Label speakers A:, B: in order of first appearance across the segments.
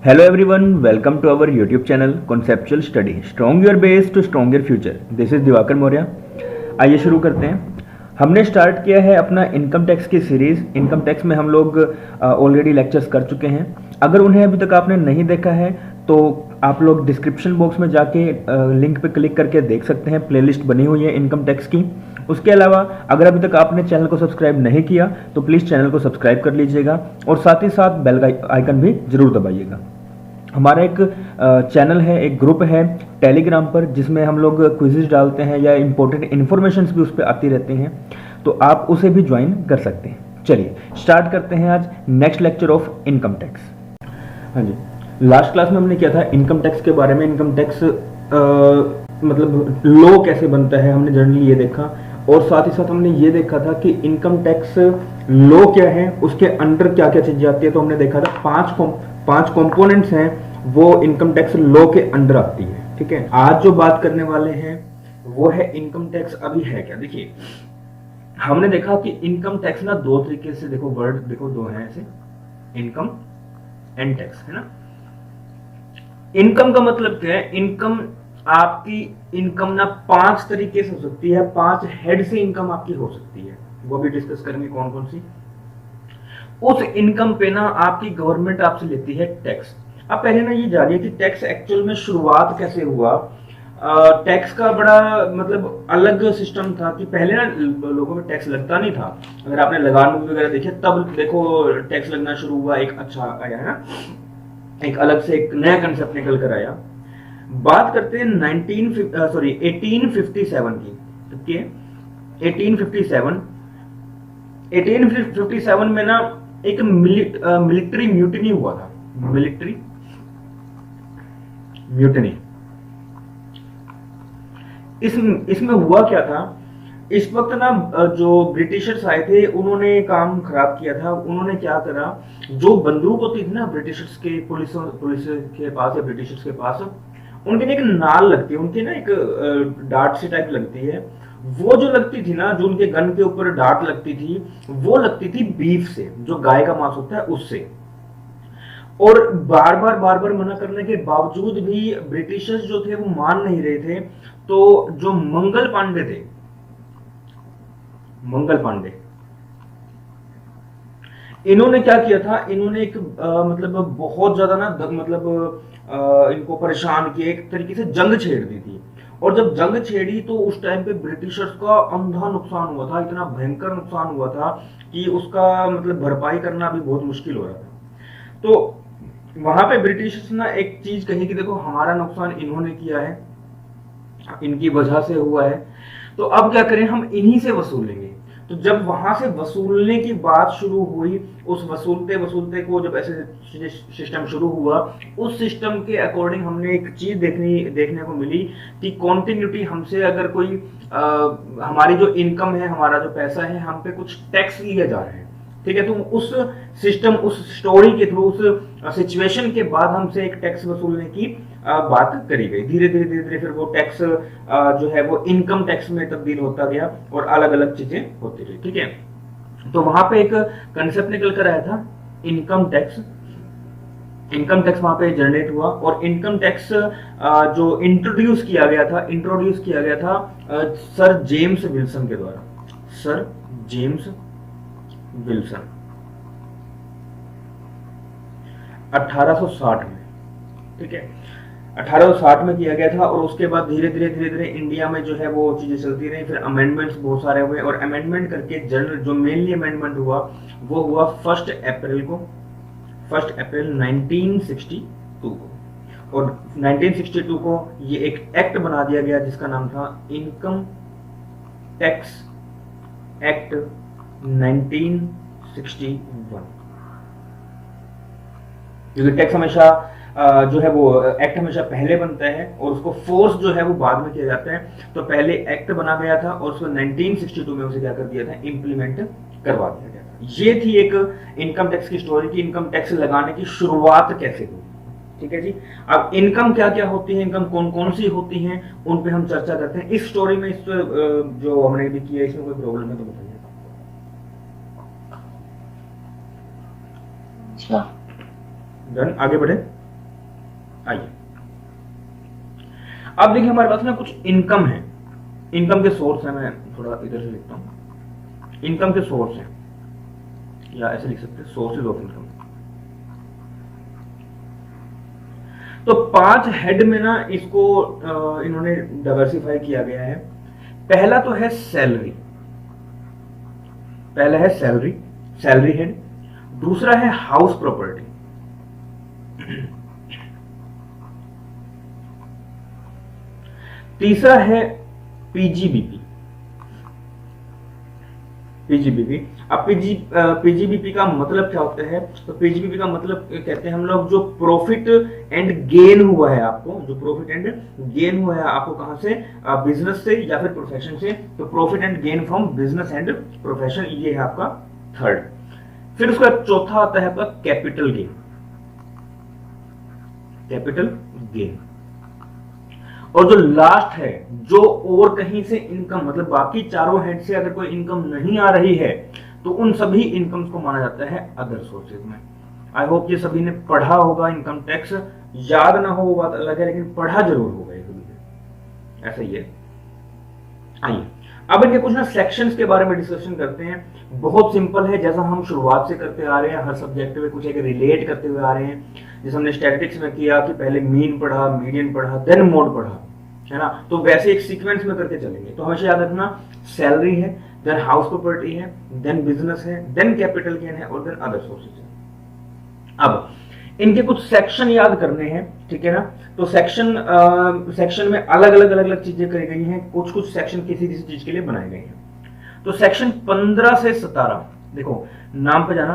A: Hello everyone, welcome to our YouTube channel Conceptual Study. Strong your base to strong your future. This is Diwakar Maurya. आइए शुरू करते हैं. हमने start किया है अपना इनकम टैक्स की सीरीज. इनकम टैक्स में हम लोग ऑलरेडी लेक्चर्स कर चुके हैं. अगर उन्हें अभी तक आपने नहीं देखा है तो आप लोग डिस्क्रिप्शन बॉक्स में जाके लिंक पे क्लिक करके देख सकते हैं. प्लेलिस्ट बनी हुई है इनकम टैक्स की. उसके अलावा अगर अभी तक आपने चैनल को सब्सक्राइब नहीं किया तो प्लीज़ चैनल को सब्सक्राइब कर लीजिएगा और साथ ही साथ बेल आइकन भी जरूर दबाइएगा. हमारा एक चैनल है, एक ग्रुप है टेलीग्राम पर जिसमें हम लोग क्विज़ेस डालते हैं या इंपॉर्टेंट इन्फॉर्मेशंस भी उस पर आती रहती हैं, तो आप उसे भी ज्वाइन कर सकते हैं. चलिए स्टार्ट करते हैं आज next lecture of income tax. हाँ जी, लास्ट क्लास में हमने किया था इनकम टैक्स के बारे में. इनकम टैक्स मतलब लॉ कैसे बनता है हमने जनरली ये देखा, और साथ ही साथ हमने ये देखा था कि इनकम टैक्स लॉ क्या है, उसके अंडर क्या क्या चीजें आती है. तो हमने देखा था पांच कंपोनेंट्स हैं वो इनकम टैक्स लॉ के अंडर आती है. ठीक है, आज जो बात करने वाले हैं वो है इनकम टैक्स अभी है क्या. देखिए हमने देखा कि इनकम टैक्स ना दो तरीके से, देखो वर्ड देखो दो हैं ऐसे, इनकम एंड टैक्स, है ना. इनकम का मतलब क्या है, इनकम आपकी इनकम ना 5 तरीके से हो सकती है, 5 हेड से इनकम आपकी हो सकती है. वो भी डिस्कस करेंगे कौन कौन सी. उस इनकम पे ना आपकी गवर्नमेंट आपसे लेती है टैक्स. अब पहले ना ये जानिए कि टैक्स एक्चुअल में शुरुआत कैसे हुआ. टैक्स का बड़ा मतलब अलग सिस्टम था कि पहले ना लोगों में टैक्स लगता नहीं था. अगर आपने लगान मूवी वगैरह देखे तब देखो टैक्स लगना शुरू हुआ, एक अच्छा आया है ना, एक अलग से एक नया कंसेप्ट निकल कर आया. बात करते हैं 1857 की. ठीक है, 1857 में ना एक मिलिट्री म्यूटिनी हुआ था. Military mutiny. इसमें हुआ क्या था, इस वक्त ना जो ब्रिटिशर्स आए थे उन्होंने काम खराब किया था. उन्होंने क्या करा, जो बंदूक होती थी ना ब्रिटिशर्स के, पुलिस के पास या ब्रिटिशर्स के पास, उनके ना एक नाल लगती है, उनकी ना एक डार्ट सी टाइप लगती है. वो जो लगती थी ना, जो उनके गन के ऊपर डार्ट लगती थी, वो लगती थी बीफ से, जो गाय का मांस होता है उससे. और बार बार मना करने के बावजूद भी ब्रिटिशर्स जो थे वो मान नहीं रहे थे. तो जो मंगल पांडे थे, मंगल पांडे, इन्होंने क्या किया था, इन्होंने एक मतलब बहुत ज्यादा ना मतलब इनको परेशान किया, एक तरीके से जंग छेड़ दी थी. और जब जंग छेड़ी तो उस टाइम पे ब्रिटिशर्स का अंधा नुकसान हुआ था, इतना भयंकर नुकसान हुआ था कि उसका मतलब भरपाई करना भी बहुत मुश्किल हो रहा था. तो वहां पे ब्रिटिशर्स ने एक चीज कही कि देखो हमारा नुकसान इन्होंने किया है, इनकी वजह से हुआ है, तो अब क्या करें, हम इन्हीं से वसूलेंगे. तो जब वहां से वसूलने की बात शुरू हुई, उस वसूलते वसूलते को जब ऐसे सिस्टम शुरू हुआ, उस सिस्टम के अकॉर्डिंग हमने एक चीज देखने को मिली कि कॉन्टिन्यूटी, हमसे अगर कोई हमारी जो इनकम है, हमारा जो पैसा है, हम पे कुछ टैक्स लिया जा रहा है. ठीक है, तो उस सिस्टम, उस स्टोरी के थ्रू, उस सिचुएशन के बाद हमसे एक टैक्स वसूलने की बात करी गई. धीरे धीरे फिर वो टैक्स जो है वो इनकम टैक्स में तब्दील होता गया और अलग अलग चीजें होती रही. ठीक है, तो वहां पे एक कंसेप्ट निकल कर आया था इनकम टैक्स. इनकम टैक्स वहां पे जनरेट हुआ, और इनकम टैक्स जो इंट्रोड्यूस किया गया था सर जेम्स विल्सन के द्वारा. सर जेम्स विल्सन 1860 में. ठीक है, 1860 में किया गया था. और उसके बाद धीरे धीरे इंडिया में जो है वो चीजें चलती रही. फिर अमेंडमेंट्स बहुत सारे हुए, और अमेंडमेंट करके जनरल जो मेनली अमेंडमेंट हुआ वो हुआ 1 अप्रैल 1962 को. और 1962 को ये एक एक्ट बना दिया गया जिसका नाम था इनकम टैक्स एक्ट 1961. क्योंकि टैक्स हमेशा जो है वो एक्ट हमेशा पहले बनता है और उसको फोर्स जो है वो बाद में किया जाता है. तो पहले एक्ट बना गया था और उसको 1962 में उसे क्या कर दिया था, इम्प्लीमेंट करवा दिया गया था. ये थी एक इनकम टैक्स की स्टोरी की इनकम टैक्स लगाने की शुरुआत कैसे हुई. ठीक है जी, अब इनकम क्या क्या होती है, इनकम कौन कौन सी होती हैं, उन पे हम चर्चा करते हैं. इस स्टोरी में इस जो हमने भी किया, इसमें कोई प्रॉब्लम है तो बताइए. डन, आगे बढ़े. आइए अब देखिए हमारे पास ना कुछ इनकम है, इनकम के सोर्स है। मैं थोड़ा इधर से लिखता हूं, इनकम के सोर्स है, या ऐसे लिख सकते हैं सोर्सेज ऑफ इनकम। तो 5 हेड में ना इसको इन्होंने डाइवर्सिफाई किया गया है। पहला तो है सैलरी, पहला है सैलरी, सैलरी हेड। दूसरा है हाउस प्रॉपर्टी, तीसरा है पीजीबीपी, पीजीबीपी। अब पीजीबीपी का मतलब क्या होता है? तो पीजीबीपी का मतलब कहते हैं हम लोग जो प्रॉफिट एंड गेन हुआ है आपको, जो प्रॉफिट एंड गेन हुआ है आपको कहां से? बिजनेस से या फिर प्रोफेशन से। तो profit and gain from business and profession, ये है आपका थर्ड। फिर उसका चौथा आता है आपका कैपिटल गेन, कैपिटल गेन। और जो लास्ट है, जो और कहीं से इनकम, मतलब बाकी चारों हेड से अगर कोई इनकम नहीं आ रही है तो उन सभी इनकम्स को माना जाता है अदर सोर्सेज में। आई होप ये सभी ने पढ़ा होगा इनकम टैक्स, याद ना हो वो बात अलग है, लेकिन पढ़ा जरूर होगा ये सभी, ऐसा ही है। आइए अब इनके कुछ ना सेक्शंस के बारे में डिस्कशन करते हैं। बहुत सिंपल है, जैसा हम शुरुआत से करते आ रहे हैं, हर सब्जेक्ट में कुछ एक रिलेट करते हुए आ रहे हैं। जैसे हमने स्टैटिस्टिक्स में किया कि पहले मीन पढ़ा, मीडियन पढ़ा, देन मोड पढ़ा, है ना। तो वैसे एक सीक्वेंस में करके चलेंगे। तो हमेशा याद रखना, सैलरी है, देन हाउस प्रॉपर्टी है, देन बिजनेस है, देन कैपिटल गेन है, और देन अदर सोर्सेज है। अब इनके कुछ सेक्शन याद करने हैं, ठीक है ना। तो सेक्शन में अलग अलग चीजें करी गई हैं, कुछ कुछ सेक्शन किसी किसी चीज के लिए बनाए गए हैं। तो सेक्शन 15 से 17, देखो नाम पे जाना,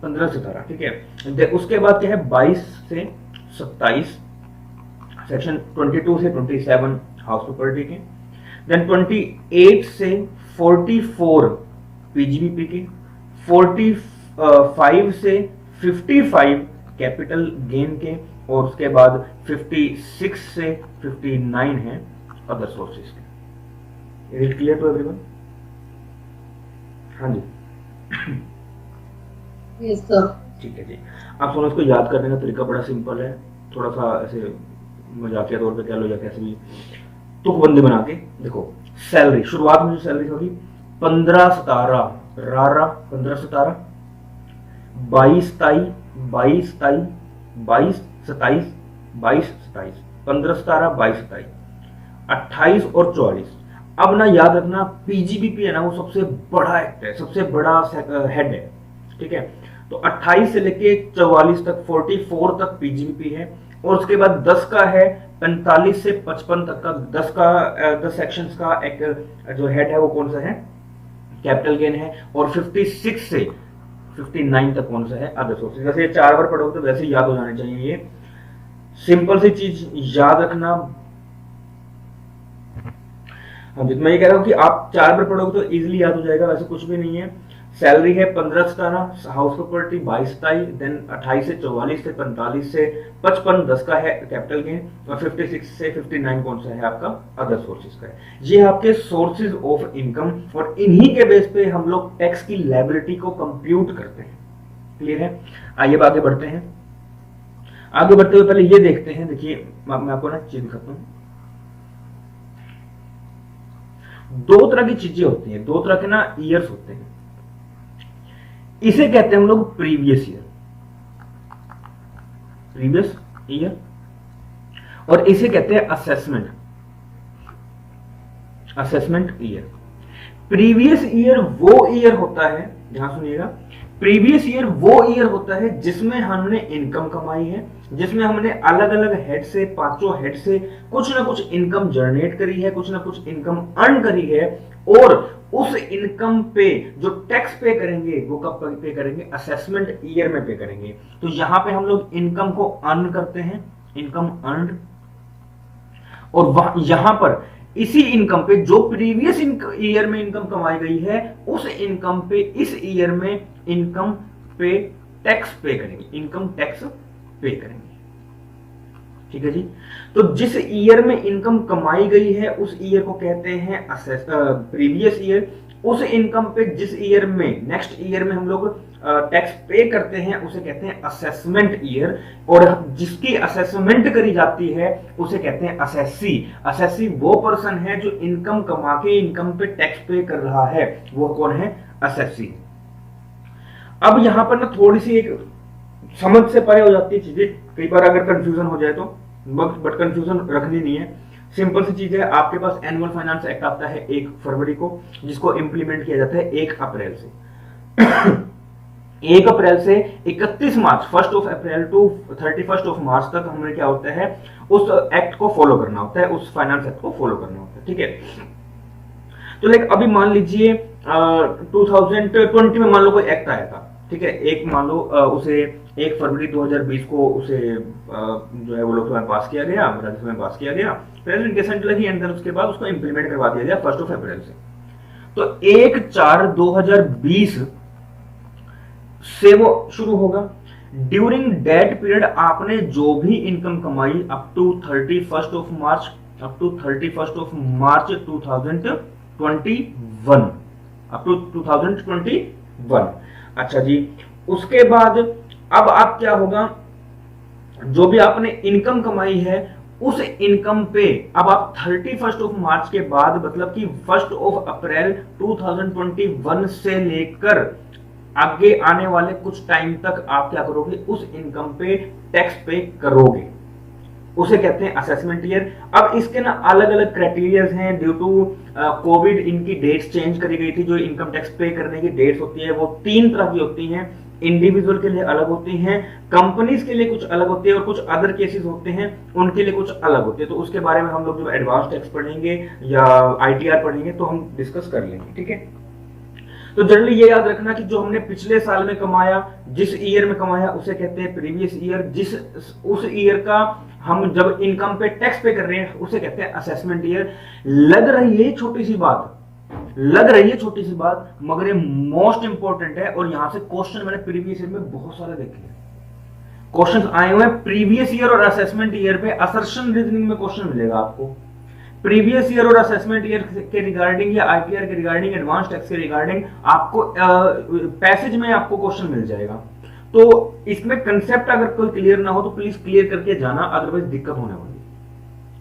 A: 15 से 17, ठीक है। उसके बाद क्या है, 22 से 27, सेक्शन 22 से 27 हाउस प्रॉपर्टी के, देन 28 से 44 पीजीबीपी के, 45 से 55 कैपिटल गेन के, और उसके बाद 56 से 59 है अदर सोर्सेज के। Is it clear to everyone? हाँ जी,
B: यस सर।
A: ठीक है जी। आप सुनो, इसको याद करने का तरीका बड़ा सिंपल है, थोड़ा सा ऐसे मजाकिया तौर पे कह लो या कैसे भी तुकबंदी बना के देखो। सैलरी, शुरुआत में जो सैलरी होगी 15-17 रारा, 15-17, 22-23, 22-23, 22-27, 22-27, 15-17, 22-27, 28 और 44। अब ना याद रखना, पीजीबीपी है ना, वो सबसे बड़ा एक्ट है, सबसे बड़ा हेड है, ठीक है। तो 28 से लेके 44 तक, 44 तक पीजीबीपी है, और उसके बाद 10 का है 45 से 55 तक का, 10 सेक्शंस का एक जो हेड है वो कौन सा है? कैपिटल गेन है। और 56 से 59 तक कौन सा है? Other sources. वैसे ये 4 बार पढ़ोगे तो वैसे याद हो जाने चाहिए, ये सिंपल सी चीज याद रखना। हाँ जी, तो मैं ये कह रहा हूँ कि आप 4 बार पढ़ोगे तो इजीली याद हो जाएगा, वैसे कुछ भी नहीं है। सैलरी है 15-17, हाउस प्रॉपर्टी 22-27, देन 28 से 44 से 45 से 55, 10 का है कैपिटल गेन, और 56 से 59 कौन सा है आपका? अदर सोर्सेज का है। ये आपके सोर्सेज ऑफ इनकम, और इन्हीं के बेस पे हम लोग टैक्स की लायबिलिटी को कंप्यूट करते हैं। क्लियर है? आइए आगे बढ़ते हैं। आगे बढ़ते हुए पहले ये देखते हैं, देखिए मैं आपको ना चीज दिखाता हूँ। 2 तरह की चीजें होती हैं, 2 तरह के ना ईयर्स होते हैं। इसे कहते हैं हम लोग प्रीवियस ईयर, प्रीवियस ईयर, और इसे कहते हैं assessment, assessment year. Previous year वो ईयर होता है, ध्यान सुनिएगा, प्रीवियस ईयर वो ईयर होता है जिसमें हमने इनकम कमाई है, जिसमें हमने अलग अलग हेड से, 5 हेड से कुछ ना कुछ इनकम जनरेट करी है, कुछ ना कुछ इनकम अर्न करी है, और उस इनकम पे जो टैक्स पे करेंगे वो कब पे करेंगे? असेसमेंट ईयर में पे करेंगे। तो यहां पे हम लोग इनकम को अर्न करते हैं, इनकम अर्न, और यहां पर इसी इनकम पे जो प्रीवियस ईयर में इनकम कमाई गई है, उस इनकम पे इस ईयर में इनकम पे टैक्स पे करेंगे, इनकम टैक्स पे करेंगे। ठीक है जी। तो जिस ईयर में इनकम कमाई गई है उस ईयर को कहते हैं प्रीवियस ईयर। उस इनकम पे जिस ईयर में, नेक्स्ट ईयर में हम लोग टैक्स पे करते हैं उसे कहते हैं असेसमेंट ईयर, और जिसकी असेसमेंट करी जाती है उसे कहते हैं असेसी। असेसी वो पर्सन है जो इनकम कमा के इनकम पे टैक्स पे कर रहा है, वो कौन है? असेसी। अब यहां पर ना थोड़ी सी एक समझ से परे हो जाती है चीजें, कई बार अगर कंफ्यूजन हो जाए तो, बट कंफ्यूजन रखनी नहीं है। सिंपल सी चीज है, आपके पास एनुअल फाइनेंस एक्ट आता है 1 फरवरी को, जिसको इंप्लीमेंट किया जाता है 1 अप्रैल से। 1 अप्रैल से 31 March, 1 of April to 31 of March तक हमें क्या होता है, उस एक्ट को फॉलो करना होता है, उस फाइनेंस एक्ट को फॉलो करना होता है, ठीक है। तो लाइक अभी मान लीजिए 2020 में मान लो कोई एक्ट आया था, ठीक है, एक मान लो उसे 1 फरवरी 2020 को उसे जो है वो लोकसभा में पास किया गया, राज्यसभा में पास किया गया, प्रेसिडेंट गेजेट लगी, एंड देन उसके बाद उसको इंप्लीमेंट करवा दिया गया 1 ऑफ अप्रैल से। तो 1/4/2020 से वो शुरू होगा। ड्यूरिंग दैट पीरियड आपने जो भी इनकम कमाई up to 31 of March 2021, up to 2021। अच्छा जी, उसके बाद अब आप क्या होगा, जो भी आपने इनकम कमाई है उस इनकम पे अब आप 31 ऑफ मार्च के बाद, मतलब कि 1 ऑफ अप्रैल 2021 से लेकर आगे आने वाले कुछ टाइम तक आप क्या करोगे, उस इनकम पे टैक्स पे करोगे, उसे कहते हैं असेसमेंट ईयर। अब इसके ना अलग अलग क्राइटेरियाज हैं, ड्यू टू कोविड इनकी डेट्स चेंज करी गई थी। जो इनकम टैक्स पे करने की डेट्स होती है वो 3 तरह की होती हैं, इंडिविजुअल के लिए अलग होती हैं, कंपनीज के लिए कुछ अलग होती है, और कुछ अदर केसेस होते हैं उनके लिए कुछ अलग होते हैं। तो उसके बारे में हम लोग जब एडवांस टैक्स पढ़ेंगे या आईटीआर पढ़ेंगे तो हम डिस्कस कर लेंगे, ठीक है। तो जनरली ये याद रखना कि जो हमने पिछले साल में कमाया, जिस ईयर में कमाया उसे कहते हैं प्रीवियस ईयर, जिस उस ईयर का हम जब इनकम पे टैक्स पे कर रहे हैं उसे कहते हैं असेसमेंट ईयर। लग रही है छोटी सी बात, मगर ये मोस्ट इंपॉर्टेंट है, और यहां से क्वेश्चन मैंने प्रीवियस ईयर में बहुत सारे देखे हैं, क्वेश्चन आए हुए हैं प्रीवियस ईयर और असेसमेंट ईयर पे। असर्शन रीजनिंग में क्वेश्चन मिलेगा आपको प्रीवियस ईयर और असेसमेंट ईयर के रिगार्डिंग, या आईटीआर के रिगार्डिंग, एडवांस टैक्स के रिगार्डिंग आपको पैसेज में आपको क्वेश्चन मिल जाएगा। तो इसमें कंसेप्ट अगर कोई क्लियर ना हो तो प्लीज क्लियर करके जाना, अदरवाइज दिक्कत होने वाली,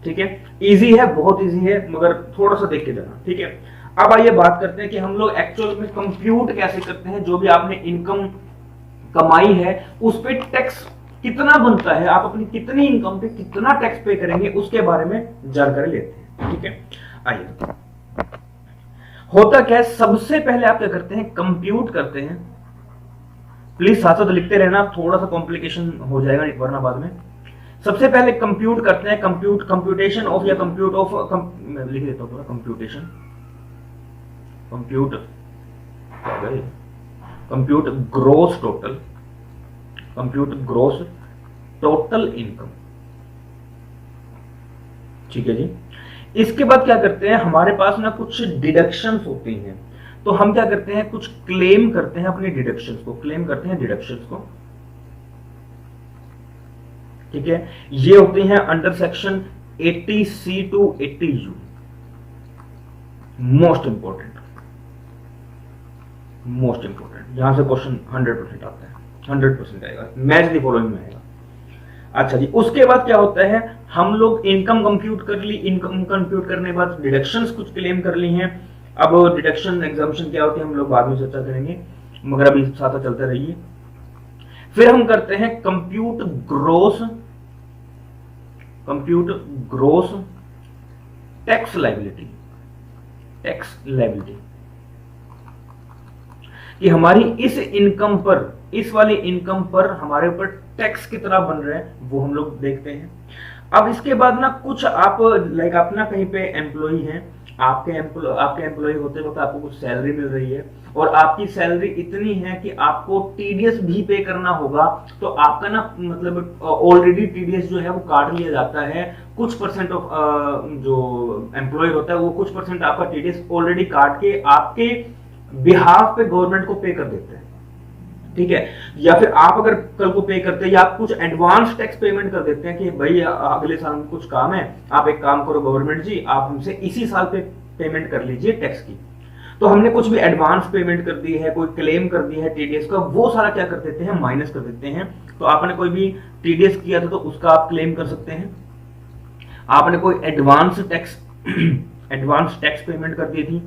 A: ठीक है। इजी है, बहुत इजी है, मगर थोड़ा सा देख के जाना, ठीक है। अब आइए बात करते हैं कि हम लोग एक्चुअल में कंप्यूट कैसे करते हैं। जो भी आपने इनकम कमाई है उस पे टैक्स कितना बनता है, आप अपनी कितनी इनकम पे कितना टैक्स पे करेंगे, उसके बारे में जानकारी लेते हैं, ठीक है। आइए, होता क्या है, सबसे पहले आप क्या करते हैं, कंप्यूट करते हैं। प्लीज साथ साथ लिखते रहना, थोड़ा सा कॉम्प्लिकेशन हो जाएगा वरना बाद में। सबसे पहले कंप्यूट करते हैं, कंप्यूटेशन ऑफ, या कंप्यूट ऑफ, लिख देता हूं पूरा, कंप्यूट ग्रोस टोटल इनकम, ठीक है जी। इसके बाद क्या करते हैं, हमारे पास ना कुछ डिडक्शंस होती हैं, तो हम क्या करते हैं, कुछ क्लेम करते हैं अपने डिडक्शंस को, ठीक है। ये होती हैं under section 80C to 80U। Most important, यहां से क्वेश्चन 100% आता है, 100% आएगा, मैच द फॉलोइंग में आएगा। अच्छा जी, उसके बाद क्या होता है, हम लोग इनकम कंप्यूट कर ली, इनकम कंप्यूट करने के बाद डिडक्शंस कुछ क्लेम कर ली हैं। अब डिडक्शन एग्जाम्पशन क्या होती है हम लोग बाद में चर्चा करेंगे, मगर अभी साथ चलते रहिए। फिर हम करते हैं कंप्यूट ग्रोस टैक्स लायबिलिटी, कि हमारी इस इनकम पर, इस वाली इनकम पर हमारे ऊपर टैक्स कितना बन रहा है वो हम लोग देखते हैं। अब इसके बाद ना कुछ आप लाइक अपना कहीं पे एम्प्लॉई हैं, आपके एम्प्लॉय होते वक्त आपको कुछ सैलरी मिल रही है, और आपकी सैलरी इतनी है कि आपको टीडीएस भी पे करना होगा, तो आपका ना मतलब ऑलरेडी टीडीएस जो है वो काट लिया जाता है। कुछ परसेंट ऑफ जो एम्प्लॉय होता है वो कुछ परसेंट आपका टीडीएस ऑलरेडी काट के आपके बिहाफ पे गवर्नमेंट को पे कर देते हैं, ठीक है। या फिर आप अगर कल को पे करते हैं, या आप कुछ एडवांस टैक्स पेमेंट कर देते हैं कि भाई अगले साल में कुछ काम है, आप एक काम करो गवर्नमेंट जी, आप हमसे इसी साल पे पेमेंट कर लीजिए टैक्स की। तो हमने कुछ भी एडवांस पेमेंट कर दी है, कोई क्लेम कर दिया है टीडीएस का, वो सारा क्या कर देते हैं, माइनस कर देते हैं। तो आपने कोई भी टीडीएस किया था तो उसका आप क्लेम कर सकते हैं। आपने कोई एडवांस टैक्स पेमेंट कर दी थी,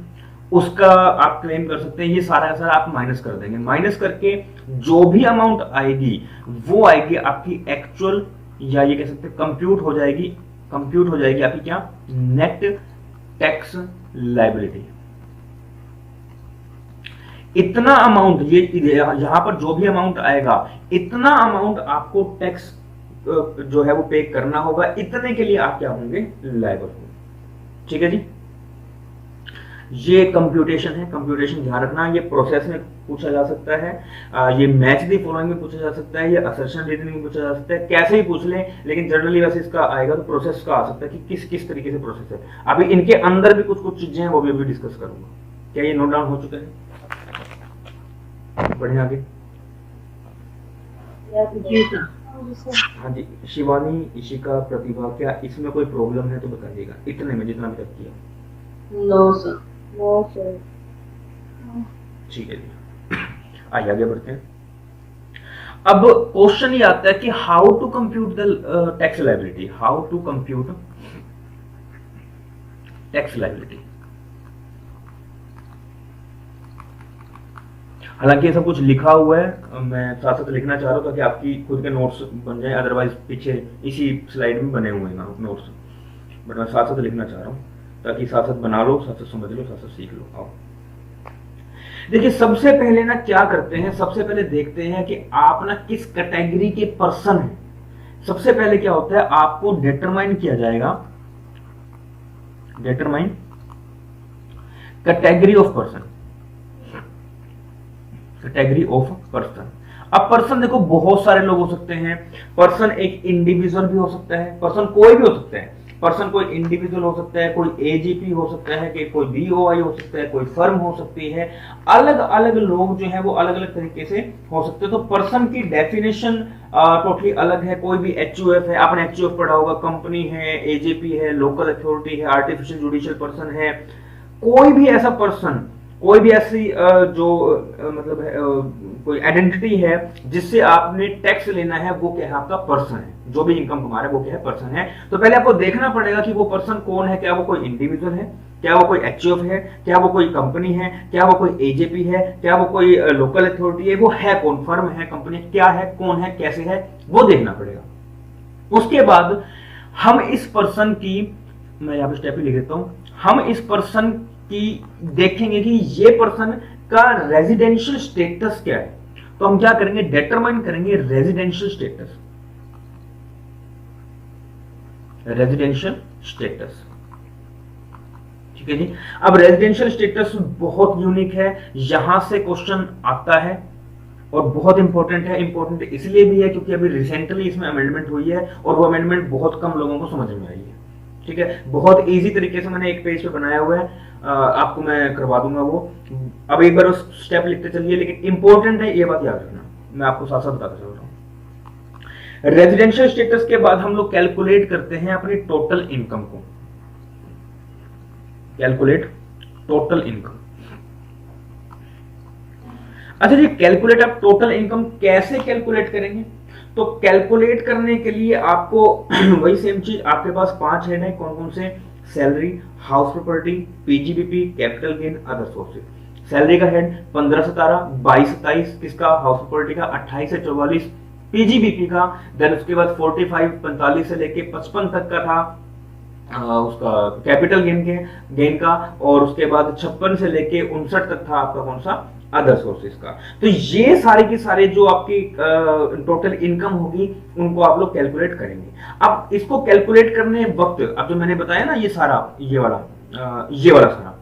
A: उसका आप क्लेम कर सकते हैं। ये सारा का सारा आप माइनस कर देंगे। माइनस करके जो भी अमाउंट आएगी वो आएगी आपकी एक्चुअल, या ये कह सकते हैं कंप्यूट हो जाएगी आपकी क्या, नेट टैक्स लायबिलिटी। इतना अमाउंट, ये यहां पर जो भी अमाउंट आएगा, इतना अमाउंट आपको टैक्स जो है वो पे करना होगा, इतने के लिए आप क्या होंगे, लायबल होंगे। ठीक है जी, ये कंप्यूटेशन है। कंप्यूटेशन ध्यान रखना, ये प्रोसेस में पूछा जा सकता है, ये मैच द फॉलोइंग में पूछा जा सकता है, ये असर्शन रीजनिंग में पूछा जा सकता है, कैसे ही पूछ ले, लेकिन जनरली वैसे इसका आएगा तो प्रोसेस का आ सकता है कि किस किस तरीके से प्रोसेस है। अभी इनके अंदर भी कुछ कुछ चीजें हैं, वो भी अभी डिस्कस करूंगा। क्या ये नोट डाउन हो चुका है? बढ़िया, आगे। हाँ जी, शिवानी, इशिका, प्रतिभा, क्या इसमें कोई प्रॉब्लम है तो बताइएगा, इतने में जितना भी तक किया।
B: No sir.
A: ठीक है जी, आइए आगे बढ़ते हैं। अब क्वेश्चन ये आता है कि how to compute the tax liability, how to compute tax liability. हालांकि ये सब कुछ लिखा हुआ है, मैं साथ साथ लिखना चाह रहा हूं ताकि आपकी खुद के नोट्स बन जाए, अदरवाइज पीछे इसी स्लाइड में बने हुए हैं नोट्स, बट मैं साथ साथ लिखना चाह रहा हूं ताकि साथ साथ बना लो, साथ साथ समझ लो, साथ साथ सीख लो। आओ देखिए, सबसे पहले ना क्या करते हैं, सबसे पहले देखते हैं कि आप ना किस कैटेगरी के पर्सन हैं। सबसे पहले क्या होता है, आपको डिटरमाइन किया जाएगा, determine category of person, category of person. अब पर्सन देखो बहुत सारे लोग हो सकते हैं। पर्सन एक इंडिविजुअल भी हो सकता है, पर्सन कोई भी हो सकता है। पर्सन कोई इंडिविजुअल हो सकता है, कोई एजीपी हो सकता है, कि कोई बीओआई हो सकता है, कोई फर्म हो सकती है। अलग अलग लोग जो है वो अलग अलग तरीके से हो सकते हैं। तो पर्सन की डेफिनेशन टोटली अलग है। कोई भी एचयूएफ है, आपने एचयूएफ पढ़ा होगा, कंपनी है, एजेपी है, लोकल अथॉरिटी है, आर्टिफिशियल जुडिशियल पर्सन है। कोई भी ऐसा पर्सन, कोई भी ऐसी जो मतलब कोई आइडेंटिटी है जिससे आपने टैक्स लेना है, वो क्या है, आपका पर्सन है। जो भी इनकम कमा रहा है वो क्या है, पर्सन है। तो पहले आपको देखना पड़ेगा कि वो पर्सन कौन है। क्या वो कोई इंडिविजुअल है, क्या वो कोई एचयूएफ है, क्या वो कोई कंपनी है, क्या वो कोई एजेपी है, क्या वो कोई लोकल अथॉरिटी है, वो है कौन, फर्म है, कंपनी, क्या है, कौन है, कैसे है, वो देखना पड़ेगा। उसके बाद हम इस पर्सन की, मैं यहाँ पे स्टेप ही लिख देता हूं, हम इस पर्सन कि देखेंगे कि ये पर्सन का रेजिडेंशियल स्टेटस क्या है। तो हम क्या करेंगे, डिटरमाइन करेंगे रेजिडेंशियल स्टेटस, रेजिडेंशियल स्टेटस। ठीक है जी। अब रेजिडेंशियल स्टेटस बहुत यूनिक है, यहां से क्वेश्चन आता है और बहुत इंपॉर्टेंट है। इंपॉर्टेंट इसलिए भी है क्योंकि अभी रिसेंटली इसमें अमेंडमेंट हुई है और वो अमेंडमेंट बहुत कम लोगों को समझ में आई है। ठीक है, बहुत इजी तरीके से मैंने एक पेज पे बनाया हुआ है, आपको मैं करवा दूंगा वो। अब एक बार उस स्टेप लिखते चलिए, लेकिन इंपॉर्टेंट है, ये बात याद रखना, मैं आपको साथ साथ बताता चल रहा हूं। रेजिडेंशियल स्टेटस के बाद हम लोग कैलकुलेट करते हैं अपनी टोटल इनकम को, कैलकुलेट टोटल इनकम। अच्छा जी, कैलकुलेट आप टोटल इनकम कैसे कैलकुलेट करेंगे? तो कैलकुलेट करने के लिए आपको वही सेम चीज, आपके पास 5 हेड है, कौन कौन से, salary, house property, PGBP, capital gain, other sources. Salary का हेड 15-17, 22-27 किसका, हाउस प्रॉपर्टी का, 28 से 44 पीजीबीपी का। देन उसके बाद 45 से लेके 55 तक का था उसका कैपिटल गेन का, और उसके बाद 56 से लेके 59 तक था आपका कौन सा, अदर सोर्सेज का। तो ये सारे के सारे जो आपकी टोटल इनकम होगी उनको आप लोग कैलकुलेट करेंगे। अब इसको कैलकुलेट करने वक्त, अब जो मैंने बताया ना, ये सारा, ये वाला सारा,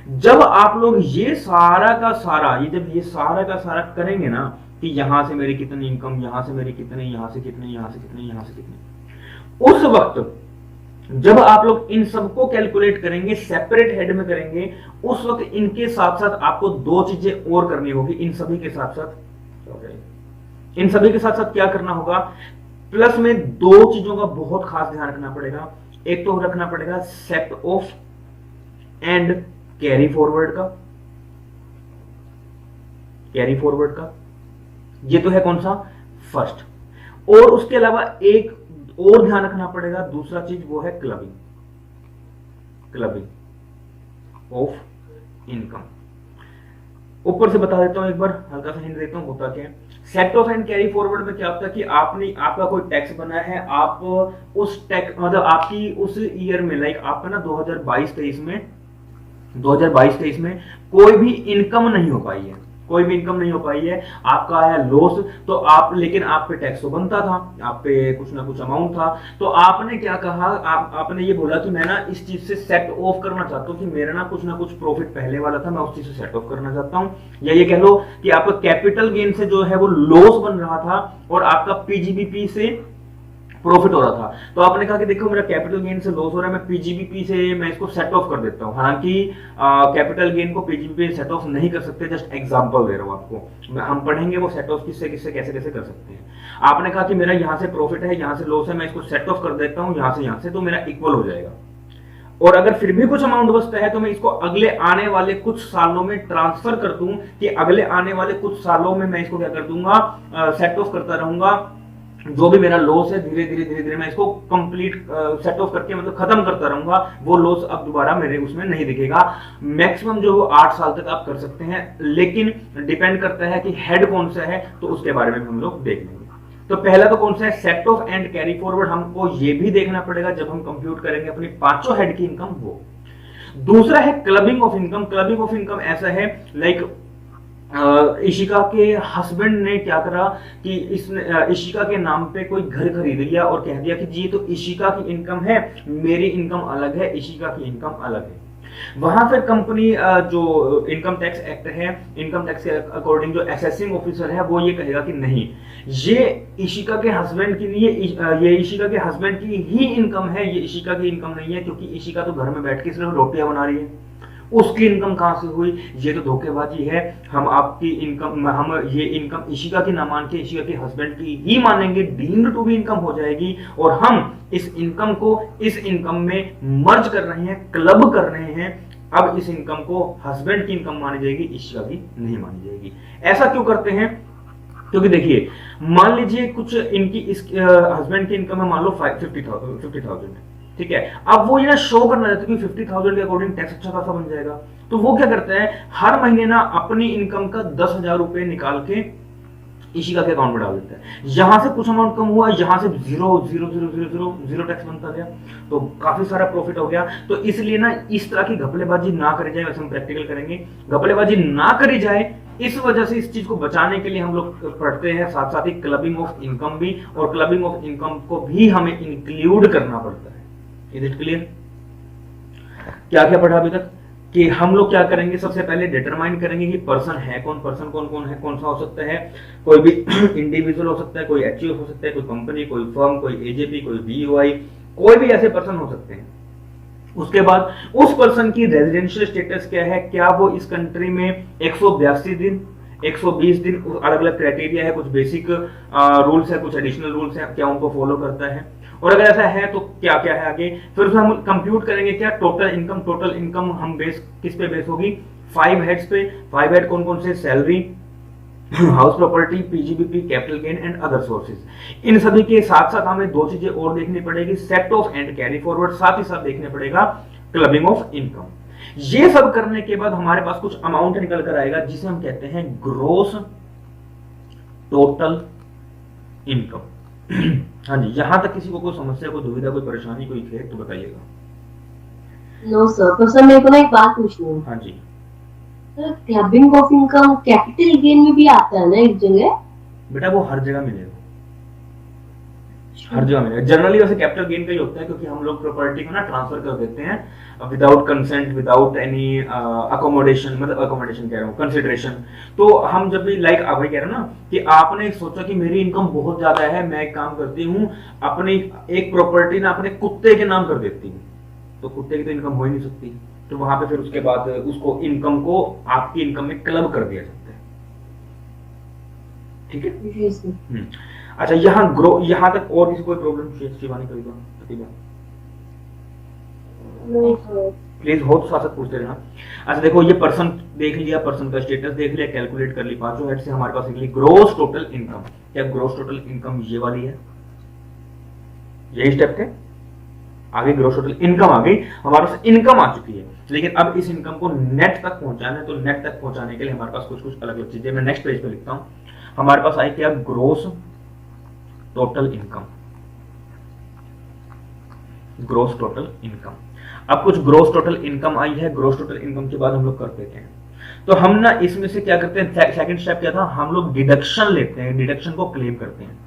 A: जब आप लोग ये सारा का सारा, जब ये सारा का सारा करेंगे ना कि यहां से मेरी कितनी इनकम, यहां से मेरी कितनी, यहां से कितनी, यहां से कितनी, यहां से कितनी, उस वक्त जब आप लोग इन सबको कैलकुलेट करेंगे, सेपरेट हेड में करेंगे, उस वक्त इनके साथ साथ आपको 2 चीजें और करनी होगी। इन सभी के साथ साथ क्या करना होगा, प्लस में 2 चीजों का बहुत खास ध्यान रखना पड़ेगा। एक तो रखना पड़ेगा set of and carry forward का, कैरी फॉरवर्ड का, ये तो है कौन सा, फर्स्ट। और उसके अलावा एक और ध्यान रखना पड़ेगा, दूसरा चीज वो है क्लबिंग, क्लबिंग ऑफ इनकम। ऊपर से बता देता हूं, एक बार हल्का सा हिंट देता हूं होता क्या है। Set of and carry forward में क्या होता है कि आपका कोई टैक्स बना है, आप उस टैक्स मतलब आपकी उस ईयर में, लाइक आपका ना 2022-23 में कोई भी इनकम नहीं हो पाई है, कोई भी इनकम नहीं हो पाई है, आपका आया लॉस, तो आप, लेकिन आप पे टैक्स तो बनता था, आप पे कुछ ना कुछ अमाउंट था, तो आपने क्या कहा, आपने ये बोला कि मैं ना इस चीज से सेट ऑफ करना चाहता हूं कि मेरा ना कुछ प्रॉफिट पहले वाला था, मैं उस चीज से सेट ऑफ करना चाहता हूं। या ये कह लो कि आपका कैपिटल गेन से जो है वो लॉस बन रहा था और आपका पीजीबीपी से प्रॉफिट हो रहा था, तो आपने कहा कि देखो मेरा कैपिटल गेन से लॉस हो रहा है, मैं पीजीबीपी से मैं इसको सेट ऑफ कर देता हूं। हालांकि कैपिटल गेन को पीजीबीपी से सेट ऑफ नहीं कर सकते, जस्ट एग्जांपल दे रहा हूं आपको, हम पढ़ेंगे वो सेट ऑफ किससे किससे कैसे कैसे कर सकते हैं। आपने कहा कि मेरा यहां से प्रॉफिट है, यहां से लॉस है, मैं इसको सेट ऑफ कर देता हूं यहां से, तो मेरा इक्वल हो जाएगा। और अगर फिर भी कुछ अमाउंट बचता है तो मैं इसको अगले आने वाले कुछ सालों में ट्रांसफर कर दूं, कि अगले आने वाले कुछ सालों में मैं इसको क्या कर दूंगा, सेट ऑफ करता रहूंगा। जो भी मेरा लॉस है धीरे धीरे मैं इसको कंप्लीट सेट ऑफ करके मतलब खत्म करता रहूंगा, वो लॉस अब दोबारा मेरे उसमें नहीं दिखेगा। मैक्सिमम जो 8 साल तक आप कर सकते हैं, लेकिन डिपेंड करता है कि हेड कौन सा है, तो उसके बारे में हम लोग देख लेंगे। तो पहला तो कौन सा है, set of and carry forward. हमको ये भी देखना पड़ेगा जब हम कंप्यूट करेंगे अपनी पांचों हेड की इनकम वो। दूसरा है clubbing of income. Clubbing of income ऐसा है, लाइक इशिका के हस्बैंड ने क्या करा कि इसने इशिका के नाम पे कोई घर खरीद लिया और कह दिया कि जी तो इशिका की इनकम है, मेरी इनकम अलग है, इशिका की इनकम अलग है। वहां फिर कंपनी जो इनकम टैक्स एक्ट है, इनकम टैक्स के अकॉर्डिंग जो असेसिंग ऑफिसर है वो ये कहेगा कि नहीं, ये इशिका के हस्बैंड के लिए, ये इशिका के हस्बैंड की ही इनकम है, ये इशिका की इनकम नहीं है, क्योंकि इशिका तो घर में बैठ के सिर्फ रोटियां बना रही है, उसकी इनकम कहां से हुई, ये तो धोखेबाजी है। हम आपकी इनकम, हम ये इनकम इशिका की ना मान के इशिका के हस्बैंड की ही मानेंगे, डीम्ड टू बी इनकम हो जाएगी, और हम इस इनकम को इस इनकम में मर्ज कर रहे हैं, क्लब कर रहे हैं। अब इस इनकम को हस्बैंड की इनकम मानी जाएगी, इशिका की नहीं मानी जाएगी। ऐसा क्यों करते हैं, क्योंकि देखिए मान लीजिए कुछ इनकी इस हस्बैंड की इनकम है मान लो 50,000, ठीक है। अब वो ये ना शो करना चाहते हैं कि 50,000 के अकॉर्डिंग टैक्स अच्छा खासा बन जाएगा, तो वो क्या करते हैं, हर महीने ना अपनी इनकम का 10,000 रुपए निकाल के इशिका के अकाउंट में डाल देता है। यहां से कुछ अमाउंट कम हुआ, यहां से जीरो टैक्स बनता गया, तो काफी सारा प्रॉफिट हो गया। तो इसलिए ना इस तरह की घपलेबाजी ना करी जाए, वैसे हम प्रैक्टिकल करेंगे, घपलेबाजी ना करी जाए। इस वजह से इस चीज को बचाने के लिए हम लोग पढ़ते हैं, साथ साथ ही क्लबिंग ऑफ इनकम भी, और क्लबिंग ऑफ इनकम को भी हमें इंक्लूड करना पड़ता है। Is it clear? क्या क्या पढ़ा अभी तक, कि हम लोग क्या करेंगे, सबसे पहले डिटरमाइन करेंगे कि पर्सन है कौन, पर्सन कौन कौन है, कौन सा हो सकता है, कोई भी इंडिविजुअल हो सकता है, कोई एचयूएफ हो सकता है, कोई कंपनी, कोई फर्म, कोई एजेपी, कोई बीओआई, कोई भी ऐसे पर्सन हो सकते हैं। उसके बाद उस पर्सन की रेजिडेंशियल स्टेटस क्या है, क्या वो इस कंट्री में 182 दिन, 120 दिन, अलग अलग क्राइटेरिया है, कुछ बेसिक रूल्स है, कुछ एडिशनल रूल्स है, क्या उनको फॉलो करता है, और अगर ऐसा है तो क्या क्या है आगे। फिर उसमें हम कंप्यूट करेंगे क्या, टोटल इनकम। टोटल इनकम हम बेस किस पे बेस होगी, 5 हेड्स पे। 5 हेड कौन कौन से, salary, house property, PGBP, capital gain and other sources. इन सभी के साथ साथ हमें दो चीजें और देखनी पड़ेगी, set of and carry forward, साथ ही साथ देखने पड़ेगा क्लबिंग ऑफ इनकम। ये सब करने के बाद हमारे पास कुछ अमाउंट निकल कर आएगा जिसे हम कहते हैं ग्रोस टोटल इनकम। हाँ जी, यहां तक किसी को कोई समस्या, कोई दुविधा, कोई परेशानी, कोई खेद तो बताइएगा।
B: नो सर, तो सर मेरे को ना एक बात पूछनी है।
A: हाँ जी,
B: clubbing of income capital gain में भी आता है ना एक जगह?
A: बेटा वो हर जगह मिलेगा, हर जगह मिलेगा। जनरली वैसे कैपिटल गेन का ही होता है, क्योंकि हम लोग प्रॉपर्टी को ना ट्रांसफर कर देते हैं without consent, without any accommodation, मतलब अकोमोडेशन कह रहा हूँ, कंसिडरेशन। तो हम जब भी लाइक आप कह रहे हो ना कि आपने सोचा कि मेरी इनकम बहुत ज्यादा है, मैं एक काम करती हूँ, अपनी एक प्रॉपर्टी ना अपने कुत्ते के नाम कर देती हूँ, तो कुत्ते की तो इनकम हो ही नहीं सकती, तो वहां पे फिर उसके बाद उसको इनकम को आपकी इनकम में क्लब कर दिया जाता है। ठीक है। अच्छा, यहाँ तक और किसी कोई प्रॉब्लम, शिवानी, प्रतिभा? प्लीज हो तो साथ साथ पूछते रहना। अच्छा देखो, ये पर्सन देख लिया, पर्सन का स्टेटस देख लिया, कैलकुलेट कर ली, पांचों हेड से हमारे पास निकली ग्रोस टोटल इनकम। क्या ग्रोस टोटल इनकम ये वाली है? यही स्टेप थे, आगे ग्रोस टोटल इनकम आ गई, हमारे पास इनकम आ चुकी है। लेकिन अब इस इनकम को नेट तक पहुंचाना है, तो नेट तक पहुंचाने के लिए हमारे पास कुछ कुछ अलग अलग चीजें, मैं नेक्स्ट पेज पे लिखता हूं। हमारे पास आई क्या? Gross total income, gross total income. अब कुछ ग्रोस टोटल इनकम आई है, ग्रोस टोटल इनकम के बाद हम लोग करते क्या हैं, तो हम ना इसमें से क्या करते हैं, सेकंड स्टेप क्या था, हम लोग डिडक्शन लेते हैं, डिडक्शन को क्लेम करते हैं।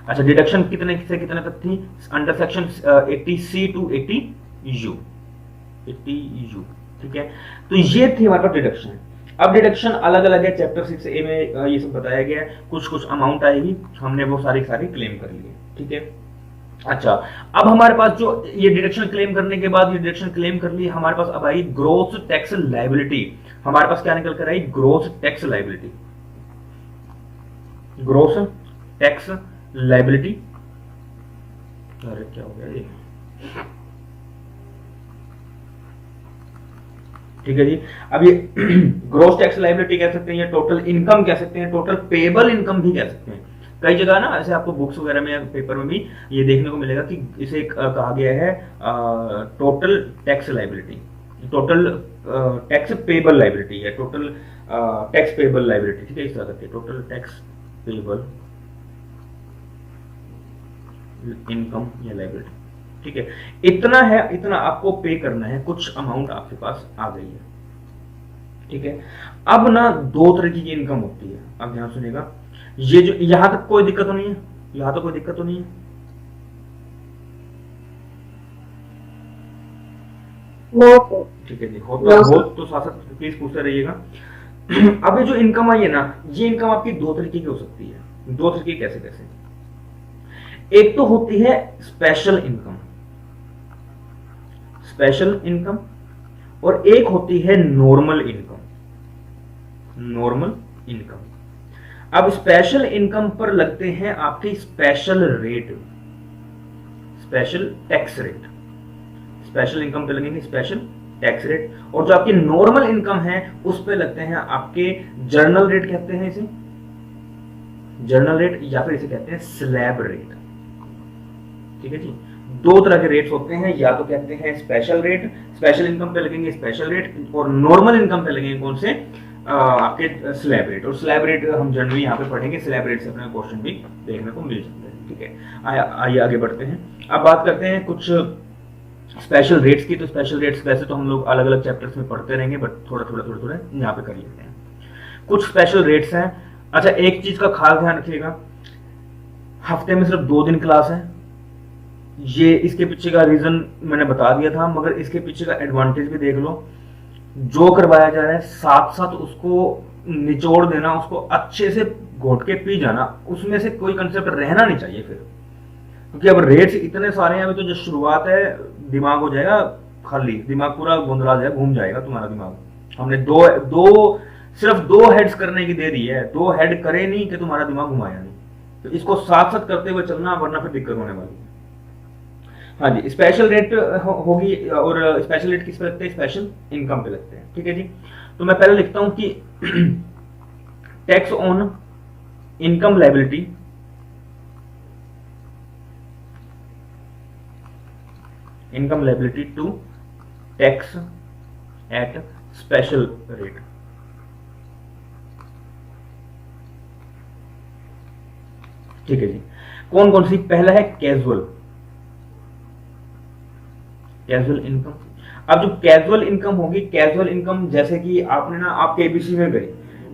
A: अच्छा, डिडक्शन कितने से कितने तक थी? Under section 80C to 80U, 80U, ठीक है। तो ये थी हमारे पास डिडक्शन। अब डिडक्शन अलग अलग है, चैप्टर 6A में ये सब बताया गया है। कुछ कुछ अमाउंट आएगी, हमने वो सारी क्लेम कर लिए, ठीक है। अच्छा, अब हमारे पास जो ये डिडक्शन क्लेम करने के बाद, ये डिडक्शन क्लेम कर ली, हमारे पास अब आई ग्रोस टैक्स लायबिलिटी। हमारे पास क्या निकल कर आई? Gross tax liability, gross tax liability. अरे क्या हो गया ये, ठीक है जी। अब ये ग्रोस टैक्स लायबिलिटी कह सकते हैं, या टोटल इनकम कह सकते हैं, टोटल पेबल इनकम भी कह सकते हैं। कई जगह ना ऐसे आपको बुक्स वगैरह में या पेपर में भी ये देखने को मिलेगा कि इसे कहा गया है total tax liability, total tax payable liability, या टोटल टैक्स पेबल लायबिलिटी, ठीक है, इस तरह करके टोटल टैक्स पेबल इनकम या लायबिलिटी, ठीक है। इतना है, इतना आपको पे करना है, कुछ अमाउंट आपके पास आ गई है, ठीक है। अब ना दो तरीके की इनकम होती है, अब ध्यान सुनिएगा। ये जो यहां तक कोई दिक्कत तो नहीं है, यहां तो कोई दिक्कत तो नहीं है, ठीक है जी। हो तो साथ साथ प्लीज पूछते रहिएगा। अब ये जो इनकम आई है ना, ये इनकम आपकी दो तरीके की हो सकती है। दो तरीके कैसे कैसे? एक तो होती है स्पेशल इनकम, स्पेशल इनकम, और एक होती है नॉर्मल इनकम, नॉर्मल इनकम। अब स्पेशल इनकम पर लगते हैं आपकी special rate, special tax rate. Special income पे लगेंगे स्पेशल टैक्स रेट, और जो आपकी नॉर्मल इनकम है उस पे लगते हैं आपके जर्नल रेट, कहते हैं इसे जर्नल रेट, या फिर इसे कहते हैं स्लैब रेट, ठीक है जी। दो तरह के रेट्स होते हैं, या तो कहते हैं स्पेशल रेट, स्पेशल इनकम पे लगेंगे स्पेशल रेट, और नॉर्मल इनकम पे लगेंगे कौन से? आपके स्लैब रेट। और स्लैब रेट हम जनरली यहाँ पे पढ़ेंगे, स्लैब रेट से अपने क्वेश्चन भी देखने को मिल सकते हैं, ठीक है। आइए आगे बढ़ते हैं। अब बात करते हैं कुछ स्पेशल रेट्स की। तो स्पेशल रेट्स वैसे तो हम लोग अलग अलग चैप्टर्स में पढ़ते रहेंगे, बट थोड़ा थोड़ा यहाँ पे कर लेते हैं। कुछ स्पेशल रेट्स हैं। अच्छा, एक चीज का खास ध्यान रखिएगा, हफ्ते में सिर्फ 2 दिन क्लास है। ये इसके पीछे का रीजन मैंने बता दिया था, मगर इसके पीछे का एडवांटेज भी देख लो। जो करवाया जा रहा है साथ साथ उसको निचोड़ देना, उसको अच्छे से घोट के पी जाना, उसमें से कोई कंसेप्ट रहना नहीं चाहिए फिर, क्योंकि अब रेट्स इतने सारे हैं। अभी तो जो शुरुआत है, दिमाग हो जाएगा खाली, दिमाग पूरा गुंदला जाएगा, घूम जाएगा तुम्हारा दिमाग। हमने सिर्फ दो हेड्स करने की दे दी है, 2 हेड करे नहीं कि तुम्हारा दिमाग घुमाया नहीं। तो इसको साथ साथ करते हुए चलना, वरना फिर दिक्कत होने वाली है। हाँ जी, स्पेशल रेट होगी, और स्पेशल रेट किस पे लगते हैं? स्पेशल इनकम पे लगते हैं, ठीक है जी। तो मैं पहले लिखता हूं कि tax on income liability, income liability to tax at special rate, ठीक है जी। कौन कौन सी? पहला है कैजुअल, कैजुअल इनकम। अब जो कैजुअल इनकम होगी, कैजुअल इनकम जैसे कि आपने ना, आप केबीसी में गए,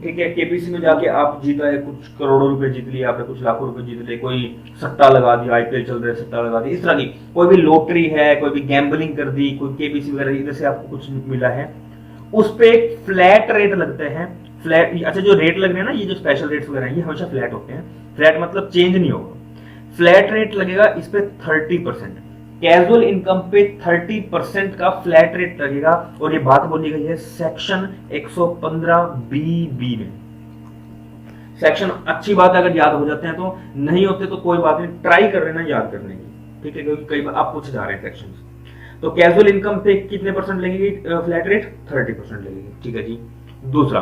A: ठीक है, केबीसी में जाके आप जीता है, कुछ करोड़ों रुपए जीत लिए आपने, कुछ लाखों रुपए जीत लिए, कोई सट्टा लगा दिया, आईपीएल चल रहा है सट्टा लगा दिया, इस तरह की कोई भी लॉटरी है, कोई भी गैम्बलिंग कर दी, कोई केबीसी वगैरह इधर से आपको कुछ मिला है, उस पे एक फ्लैट रेट लगते हैं। फ्लैट, अच्छा जो रेट लग रहे हैं ना, ये जो स्पेशल रेट्स वगैरह ये हमेशा फ्लैट होते हैं। फ्लैट मतलब चेंज नहीं होगा। फ्लैट रेट लगेगा इस पे 30%, कैजुअल इनकम पे 30% का फ्लैट रेट लगेगा। और ये बात बोली गई है सेक्शन 115BB में। सेक्शन अच्छी बात है, अगर याद हो जाते हैं तो, नहीं होते तो कोई बात नहीं, ट्राई कर लेना याद करने की, ठीक है, क्योंकि कई बार आप पूछ जा रहे हैं सेक्शन। तो कैजुअल इनकम पे कितने परसेंट लगेगी फ्लैट रेट? 30% लगेगी। ठीक है जी। दूसरा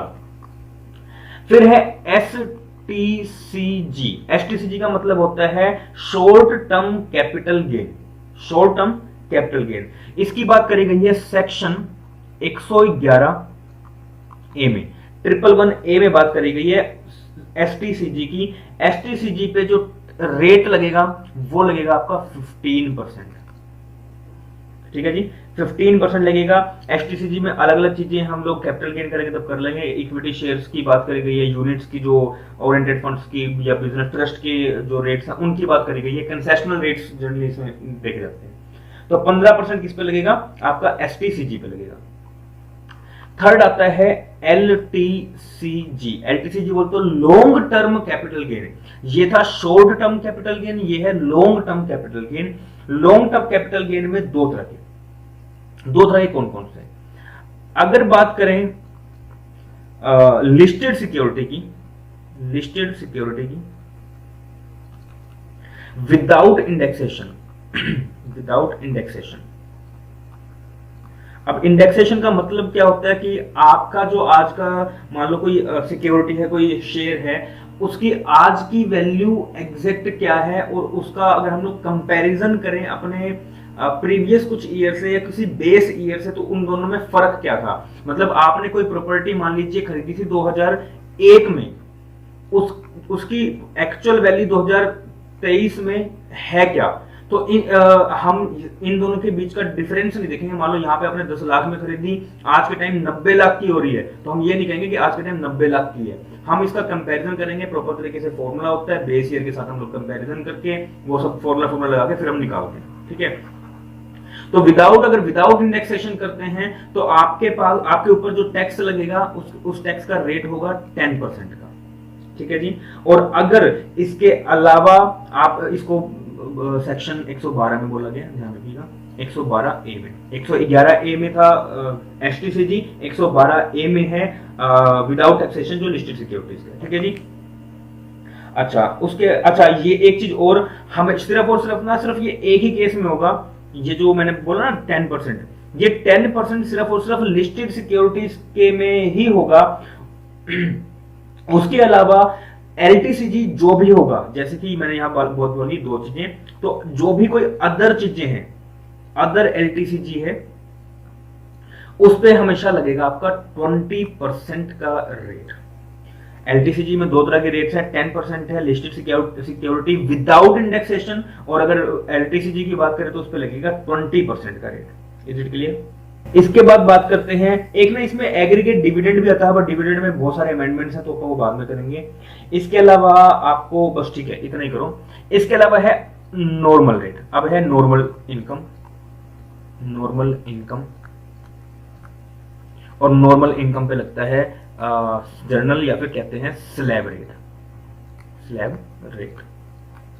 A: फिर है STCG। STCG का मतलब होता है short term capital gain. Short term capital gain, इसकी बात करी गई है सेक्शन 111 ए में, 111A में बात करी गई है STCG की। STCG पे जो रेट लगेगा वो लगेगा आपका 15%। ठीक है जी, 15% लगेगा। STCG में अलग अलग चीजें हम लोग कैपिटल गेन करेंगे तब कर लेंगे। इक्विटी शेयर्स की बात करी गई है, यूनिट्स की जो ओरिएंटेड फंड्स की या बिजनेस ट्रस्ट के जो रेट्स हैं उनकी बात करी गई है। कंसेशनल रेट्स जनरली इसमें देखे जाते हैं। तो 15% किस पे लगेगा? आपका STCG पे लगेगा। थर्ड आता है LTCG। LTCG बोलते तो लॉन्ग टर्म कैपिटल गेन। ये था शॉर्ट टर्म कैपिटल गेन, ये है long term capital gain. Long term capital gain में दो तरह के कौन कौन से? अगर बात करें लिस्टेड सिक्योरिटी की, विदाउट इंडेक्सेशन, अब इंडेक्सेशन का मतलब क्या होता है कि आपका जो आज का मान लो कोई सिक्योरिटी है, कोई शेयर है, उसकी आज की वैल्यू एग्जैक्ट क्या है और उसका अगर हम लोग कंपैरिजन करें अपने प्रीवियस कुछ ईयर से या किसी बेस ईयर से, तो उन दोनों में फर्क क्या था। मतलब आपने कोई प्रॉपर्टी मान लीजिए खरीदी थी 2001 में, उसकी एक्चुअल वैल्यू 2023 में है क्या? तो हम इन दोनों के बीच का डिफरेंस नहीं देखेंगे। मान लो यहाँ पे आपने 10 लाख में खरीदी, आज के टाइम 90 लाख की हो रही है, तो हम ये नहीं कहेंगे कि आज के टाइम 90 लाख की है। हम इसका कंपैरिजन करेंगे, प्रॉपर तरीके से फॉर्मूला होता है, बेस ईयर के साथ हम लोग कंपैरिजन करके वो सब फॉर्मूला लगा के फिर हम निकालते हैं। ठीक है, तो अगर विदाउट इंडेक्सेशन करते हैं तो आपके पास आपके ऊपर जो टैक्स लगेगा उस टैक्स का रेट होगा 10% का। ठीक है जी। और अगर इसके अलावा आप इसको सेक्शन 112 में बोला गया, ध्यान रखिएगा, 112A में, 111A में था STCG, 112A में है विदाउट टैक्सेशन जो लिस्टेड सिक्योरिटीज है। ठीक है जी। अच्छा ये एक चीज और, हम सिर्फ और सिर्फ ये एक ही केस में होगा, ये जो मैंने बोला ना 10%, ये 10% सिर्फ और सिर्फ लिस्टेड सिक्योरिटीज के में ही होगा। उसके अलावा LTCG जो भी होगा, जैसे कि मैंने यहां बहुत बोली दो चीजें, तो जो भी कोई अदर चीजें हैं, अदर LTCG है, उस पे हमेशा लगेगा आपका 20% का रेट। LTCG में दो तरह के रेट्स हैं, 10% है लिस्टेड सिक्योरिटी विदाउट इंडेक्सेशन, और अगर LTCG की बात करें तो उस पे लगेगा 20% का रेट। Is it clear? इसके बाद बात करते हैं, एक ना इसमें एग्रीगेट डिविडेंड भी आता है, बट डिविडेंड में बहुत सारे अमेंडमेंट्स हैं तो वो बाद में करेंगे। इसके अलावा आपको बस ठीक है इतना ही करो। इसके अलावा है नॉर्मल रेट। अब है नॉर्मल इनकम, और नॉर्मल इनकम पे लगता है जर्नल या फिर कहते हैं स्लैब रेट।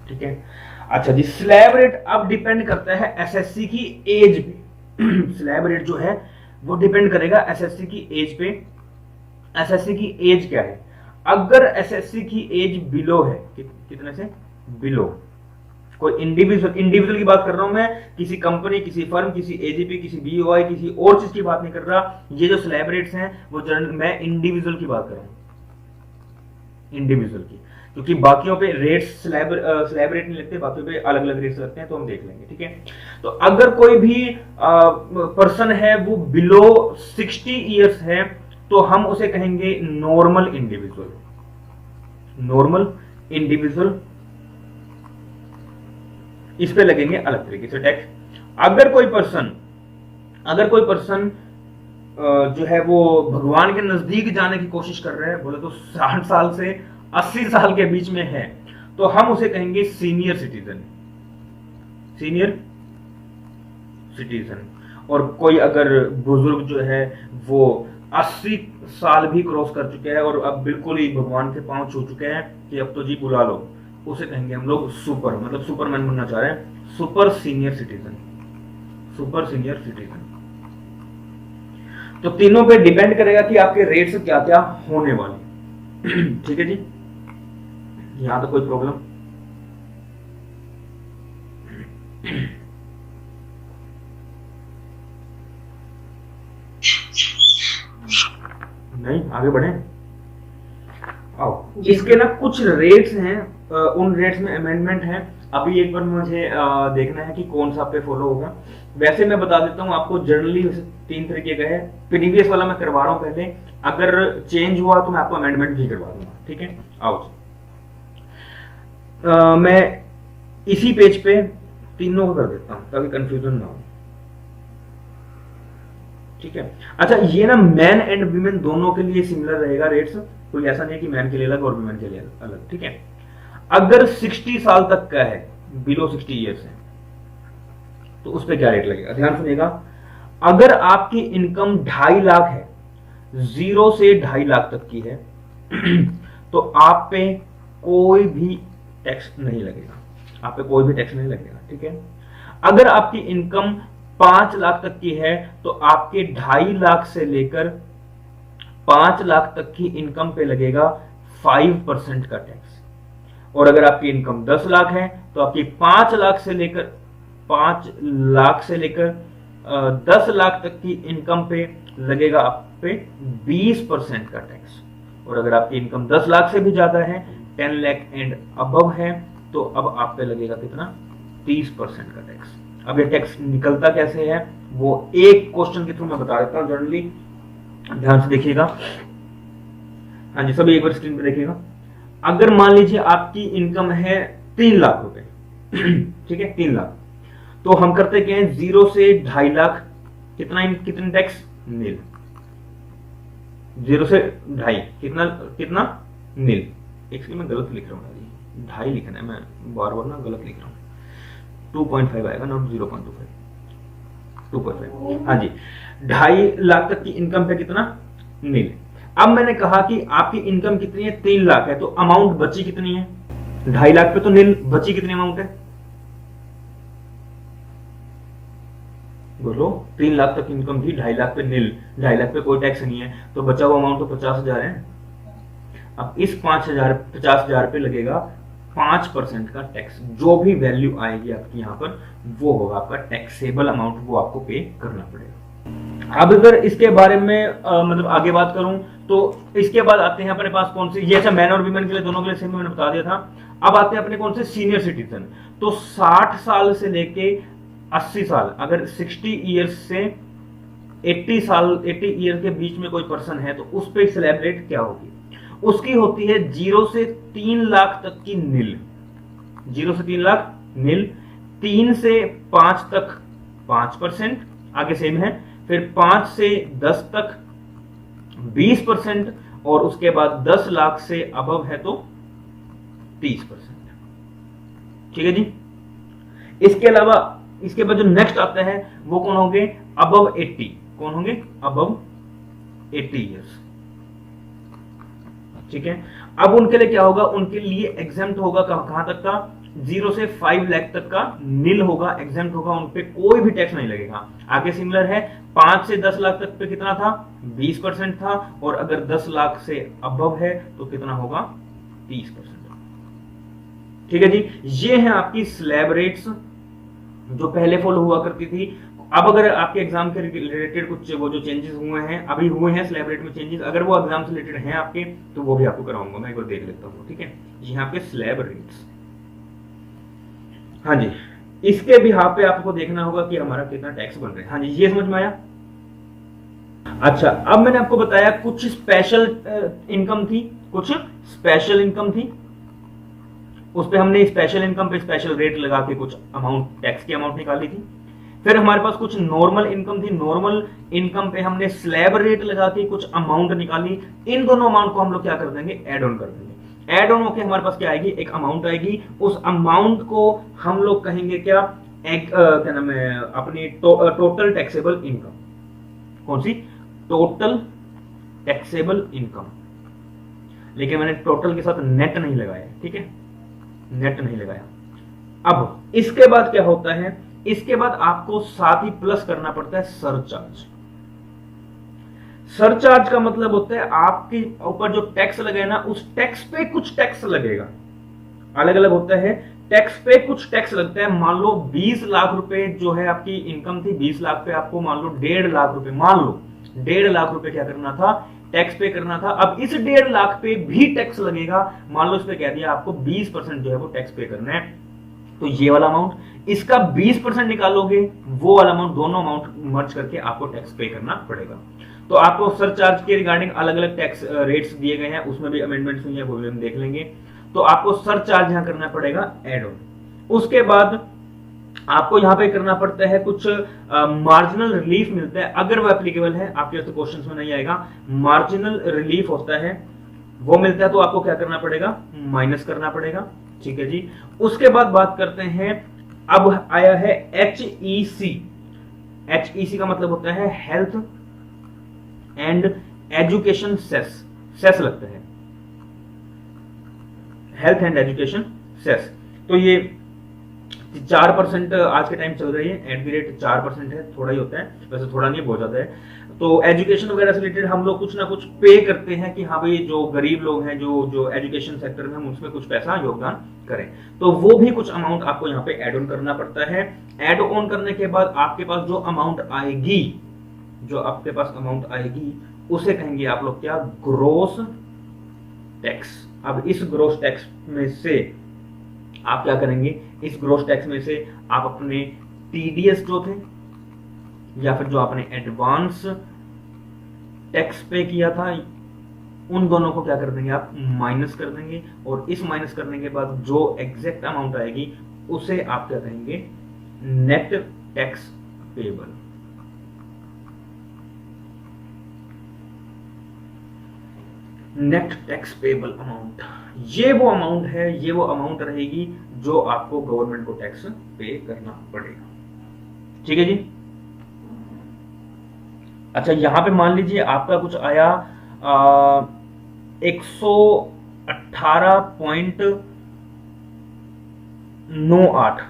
A: ठीक है। अच्छा जी, स्लैब रेट अब डिपेंड करता है SSC की एज पे। स्लैब रेट जो है वो डिपेंड करेगा SSC की एज पे। SSC की एज क्या है? अगर SSC की एज बिलो है, कितने से बिलो, कोई इंडिविजुअल की बात कर रहा हूं मैं, किसी कंपनी, किसी फर्म, किसी AGP, किसी BOI, किसी और चीज की बात नहीं कर रहा। ये जो स्लैब रेट्स हैं वो मैं इंडिविजुअल की बात कर रहा हूं, इंडिविजुअल की, क्योंकि बाकियों पे रेट्स स्लैब रेट नहीं लगते, बाकियों पे अलग अलग रेट्स लगते हैं, तो हम देख लेंगे। ठीक है, तो अगर कोई भी पर्सन है वो बिलो 60 इयर्स है तो हम उसे कहेंगे नॉर्मल इंडिविजुअल, इस पे लगेंगे अलग तरीके से टैक्स। अगर कोई पर्सन जो है वो भगवान के नजदीक जाने की कोशिश कर रहे हैं, बोले तो 60 साल से 80 साल के बीच में है, तो हम उसे कहेंगे सीनियर सिटीजन। और कोई अगर बुजुर्ग जो है वो 80 साल भी क्रॉस कर चुके हैं और अब बिल्कुल ही भगवान के पांव छू चुके हैं कि अब तो जी बुला लो, उसे कहेंगे हम लोग सुपरमैन बनना चाह रहे हैं, सुपर सीनियर सिटीजन। तो तीनों पे डिपेंड करेगा कि आपके रेट्स क्या क्या होने वाले। ठीक है जी, यहां तो कोई प्रॉब्लम? नहीं, आगे बढ़े। आओ, इसके ना कुछ रेट्स हैं, उन रेट्स में अमेंडमेंट है। अभी एक बार मुझे देखना है कि कौन सा पे फॉलो होगा। वैसे मैं बता देता हूँ आपको, जनरली 3 तरीके का है। प्रीवियस वाला मैं करवा रहा हूँ पहले, अगर चेंज हुआ तो मैं आपको अमेंडमेंट भी करवा दूंगा, ठीक है। आओ, मैं इसी पेज पे तीनों का कर देता हूँ ताकि कंफ्यूजन ना हो, ठीक है। अच्छा, ये ना मैन एंड वीमेन दोनों के लिए सिमिलर रहेगा रेट्स, कोई ऐसा नहीं कि मैन के लिए अलग और वीमेन के लिए अलग, ठीक है। अगर 60 साल तक का है, बिलो 60 ईयर्स है, तो उस पर क्या रेट लगेगा, ध्यान सुनिएगा। अगर आपकी इनकम 2.5 लाख है, 0 से 2.5 लाख तक की है, तो आप पे कोई भी टैक्स नहीं लगेगा, आप पे कोई भी टैक्स नहीं लगेगा, ठीक है। अगर आपकी इनकम 5 लाख तक की है, तो आपके 2.5 लाख से लेकर 5 लाख तक की इनकम पे लगेगा 5% का टैक्स। और अगर आपकी इनकम 10 लाख है, तो आपकी 5 लाख से लेकर 10 लाख तक की इनकम पे लगेगा आप पे 20% का टैक्स। और अगर आपकी इनकम 10 लाख से भी ज्यादा है, 10 लाख एंड अबव है, तो अब आप पे लगेगा कितना, 30% का टैक्स। अब ये टैक्स निकलता कैसे है, वो एक क्वेश्चन के थ्रू मैं बता देता हूं, जनरली ध्यान से देखिएगा। हाँ जी, सभी एक बार स्क्रीन पे देखिएगा। अगर मान लीजिए आपकी इनकम है 3 लाख रुपए, ठीक है, 3 लाख, तो हम करते क्या है, 0 से 2.5 लाख कितना टैक्स, नील। 0 से 2.5 कितना नील। एक्चुअली मैं गलत लिख रहा हूँ, 2.5 लिखना है, मैं बार बार ना गलत लिख रहा हूँ। 2.5 आएगा, नॉट 0.25, 2.5। हाँ जी, 2.5 लाख तक की इनकम पे कितना, नील। अब मैंने कहा कि आपकी इनकम कितनी है, 3 लाख है, तो अमाउंट बची कितनी है, 2.5 लाख पे तो नील, बची कितनी अमाउंट है, बोलो। 3 लाख तक इनकम थी, 2.5 लाख पे नील, 2.5 लाख पे कोई टैक्स नहीं है, तो बचा हुआ अमाउंट तो 50,000 है। अब इस 50,000 पे लगेगा 5% का टैक्स। जो भी वैल्यू आएगी आपकी यहाँ पर, वो होगा आपका टैक्सेबल अमाउंट, वो आपको पे करना पड़ेगा। अब अगर इसके बारे में मतलब आगे बात करूं, तो इसके बाद आते हैं अपने पास कौन से, ये अच्छा मैन और वीमेन के लिए, दोनों के लिए सेम मैंने बता दिया था। अब आते हैं अपने कौन से, सीनियर सिटीजन। तो 60 साल से लेके 80 साल, अगर 60 ईयर्स से 80 ईयर के बीच में कोई पर्सन है, तो उस पर स्लैब रेट क्या होगी, उसकी होती है 0 से 3 लाख तक की नील। 0 से 3 लाख नील, 3 से 5 तक 5%, आगे सेम है, फिर 5 से 10 तक 20%, और उसके बाद 10 लाख से अबव है तो 30%, ठीक है जी। इसके अलावा इसके बाद जो नेक्स्ट आता है वो कौन होंगे, अबव 80, कौन होंगे, अबव 80 ईयर्स, ठीक है। अब उनके लिए क्या होगा, उनके लिए एग्जेम्प्ट होगा कहां तक का, 0 से 5 लाख तक का नील होगा, एग्जेम्प्ट होगा, उन पे कोई भी टैक्स नहीं लगेगा। आगे सिमिलर है, 5 से 10 लाख तक पे कितना था, 20% था, और अगर 10 लाख से अबव है तो कितना होगा, 30%, ठीक है जी। ये है आपकी स्लैब रेट्स जो पहले फॉलो हुआ करती थी। अब अगर आपके एग्जाम के रिलेटेड कुछ वो जो चेंजेस हुए हैं, अभी हुए हैं स्लैब रेट में चेंजेस, अगर वो एग्जाम से रिलेटेड हैं आपके, तो वो भी आपको कराऊंगा, मैं एक बार देख लेता हूँ, ठीक है। यहाँ पे स्लैब रेट्स, हाँ जी, इसके भी यहाँ पे आपको देखना होगा कि हमारा कितना टैक्स बन रहा है। हाँ जी, ये समझ में आया। अच्छा, अब मैंने आपको बताया कुछ स्पेशल इनकम थी, कुछ स्पेशल इनकम थी, उस पे हमने स्पेशल इनकम पे स्पेशल रेट लगा के कुछ अमाउंट, टैक्स की अमाउंट निकाली थी। फिर हमारे पास कुछ नॉर्मल इनकम थी, नॉर्मल इनकम पे हमने स्लैब रेट लगा के कुछ अमाउंट निकाली। इन दोनों अमाउंट को हम लोग क्या कर देंगे, एड ऑन कर देंगे। एड ऑन होके हमारे पास क्या आएगी, एक अमाउंट आएगी। उस अमाउंट को हम लोग कहेंगे क्या, एक क्या नाम है, अपनी टोटल टैक्सेबल इनकम। कौन सी, टोटल टैक्सेबल इनकम, लेकिन मैंने टोटल के साथ नेट नहीं लगाया, ठीक है, नेट नहीं लगाया। अब इसके बाद क्या होता है, इसके बाद आपको साथ ही प्लस करना पड़ता है सरचार्ज। सरचार्ज का मतलब होता है आपके ऊपर जो टैक्स लगे ना, उस टैक्स पे कुछ टैक्स लगेगा, अलग अलग होता है। टैक्स पे कुछ टैक्स लगता है। मान लो 20 लाख रुपए जो है आपकी इनकम थी, 20 लाख पे आपको मान लो 1.5 लाख रुपए, मान लो 1.5 लाख रुपए क्या करना था, टैक्स पे करना था, अब इस 1.5 लाख पे भी टैक्स लगेगा। मान लो इस पे कह दिया आपको 20% जो है वो टैक्स पे करना है, तो ये वाला अमाउंट, इसका 20% निकालोगे, वो वाला अमाउंट, दोनों अमाउंट मर्ज करके आपको टैक्स पे करना पड़ेगा। तो आपको सरचार्ज के रिगार्डिंग अलग अलग टैक्स रेट्स दिए गए हैं, उसमें भी अमेंडमेंट्स हुई है, वो भी हम देख लेंगे। तो आपको सरचार्ज यहां करना पड़ेगा एड ऑन। उसके बाद आपको यहां पे करना पड़ता है कुछ मार्जिनल रिलीफ मिलता है, अगर वो एप्लीकेबल है, आपके तो क्वेश्चंस में नहीं आएगा। मार्जिनल रिलीफ होता है, वो मिलता है, तो आपको क्या करना पड़ेगा, माइनस करना पड़ेगा। ठीक है जी। उसके बाद बात करते हैं, अब आया है HEC। HEC का मतलब होता है health and education cess, cess लगता है, हेल्थ एंड एजुकेशन सेस। तो ये 4% आज के टाइम चल रही है, एट द रेट 4% है, थोड़ा ही होता है, वैसे थोड़ा नहीं, बहुत ज्यादा है। तो एजुकेशन वगैरह से रिलेटेड हम लोग कुछ ना कुछ पे करते हैं कि हाँ भाई जो गरीब लोग हैं, जो एजुकेशन सेक्टर में, हम उसमें कुछ पैसा योगदान करें, तो वो भी कुछ अमाउंट आपको यहाँ पे एड ऑन करना पड़ता है। एड ऑन करने के बाद आपके पास जो अमाउंट आएगी, जो आपके पास अमाउंट आएगी, उसे कहेंगे आप लोग क्या, ग्रोस टैक्स। अब इस ग्रोस टैक्स में से आप क्या करेंगे, इस ग्रोस टैक्स में से आप अपने टीडीएस जो थे, या फिर जो आपने एडवांस टैक्स पे किया था, उन दोनों को क्या कर देंगे, आप माइनस कर देंगे। और इस माइनस करने के बाद जो एग्जैक्ट अमाउंट आएगी, उसे आप क्या कहेंगे, net tax payable. Net tax payable amount, ये वो अमाउंट है, ये वो अमाउंट रहेगी जो आपको गवर्नमेंट को टैक्स पे करना पड़ेगा। ठीक है जी। अच्छा, यहां पे मान लीजिए आपका कुछ आया 118.98,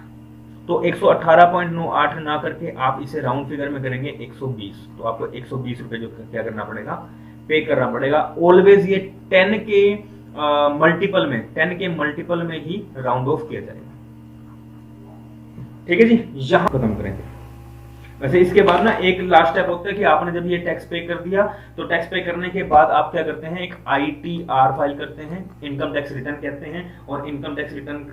A: तो 118.98 ना करके आप इसे राउंड फिगर में करेंगे 120, तो आपको 120 रुपए जो क्या करना पड़ेगा, पे करना पड़ेगा। ऑलवेज ये 10 के मल्टीपल में, 10 के मल्टीपल में ही राउंड ऑफ किया जाएगा। ठीक है जी, यहां खत्म करेंगे। वैसे इसके बाद ना एक लास्ट स्टेप होता है कि आपने जब ये टैक्स पे कर दिया, तो टैक्स पे करने के बाद आप क्या करते हैं, एक ITR फाइल करते हैं, इनकम टैक्स रिटर्न कहते हैं। और इनकम टैक्स रिटर्न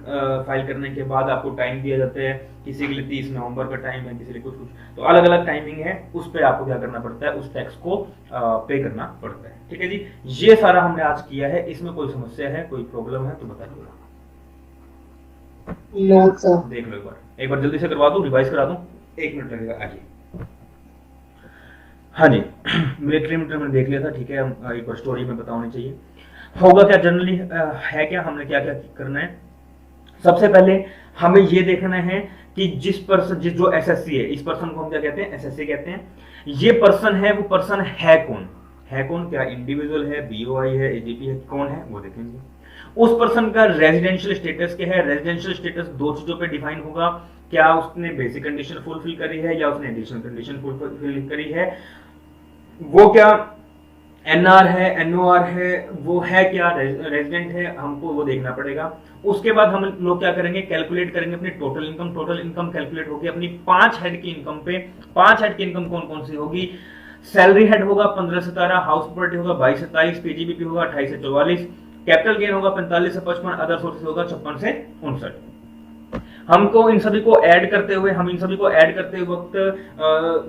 A: फाइल करने के बाद आपको टाइम दिया जाता है, किसी के लिए 30 नवंबर का टाइम है, किसी के लिए कुछ, तो अलग अलग टाइमिंग है, उस पर आपको क्या करना पड़ता है, उस टैक्स को पे करना पड़ता है। ठीक है जी, ये सारा हमने आज किया है। इसमें कोई समस्या है, कोई प्रॉब्लम है तो बताइएगा। देख लो एक बार जल्दी से करवा दूं, रिवाइज करा दूं, 1 मिनट लगेगा। आइए। हाँ जी, मिलिट्री मीटर मैंने देख लिया था। ठीक है, हम एक बार स्टोरी में बतानी चाहिए। होगा क्या जनरली है, क्या हमने क्या क्या करना है। सबसे पहले हमें ये देखना है कि जिस जो एसएससी है, इस पर्सन को हम क्या कहते हैं, एसएससी कहते हैं। ये पर्सन है, वो पर्सन है कौन, है कौन, क्या इंडिविजुअल है, बीओआई है, एजीपी है, कौन है वो देखेंगे। उस पर्सन का रेजिडेंशियल स्टेटस क्या है। रेजिडेंशियल स्टेटस 2 चीजों पे डिफाइन होगा, क्या उसने बेसिक कंडीशन फुलफिल करी है या उसने एडिशनल कंडीशन फुलफिल करी है, वो क्या एनआर है, एनओआर है, वो है क्या रेजिडेंट है, हमको वो देखना पड़ेगा। उसके बाद हम लोग क्या करेंगे, कैलकुलेट करेंगे अपनी total income. Total income calculate होगी अपनी 5 हेड की इनकम पे। 5 हेड की इनकम कौन कौन सी होगी, सैलरी हेड होगा 15 से 17, हाउस प्रॉपर्टी होगा 22 से 23, पीजीबीपी होगा 28 से 44, कैपिटल गेन होगा 45 से 55, अदर सोर्सेज होगा 56 से 59। हमको इन सभी को ऐड करते हुए, हम इन सभी को ऐड करते वक्त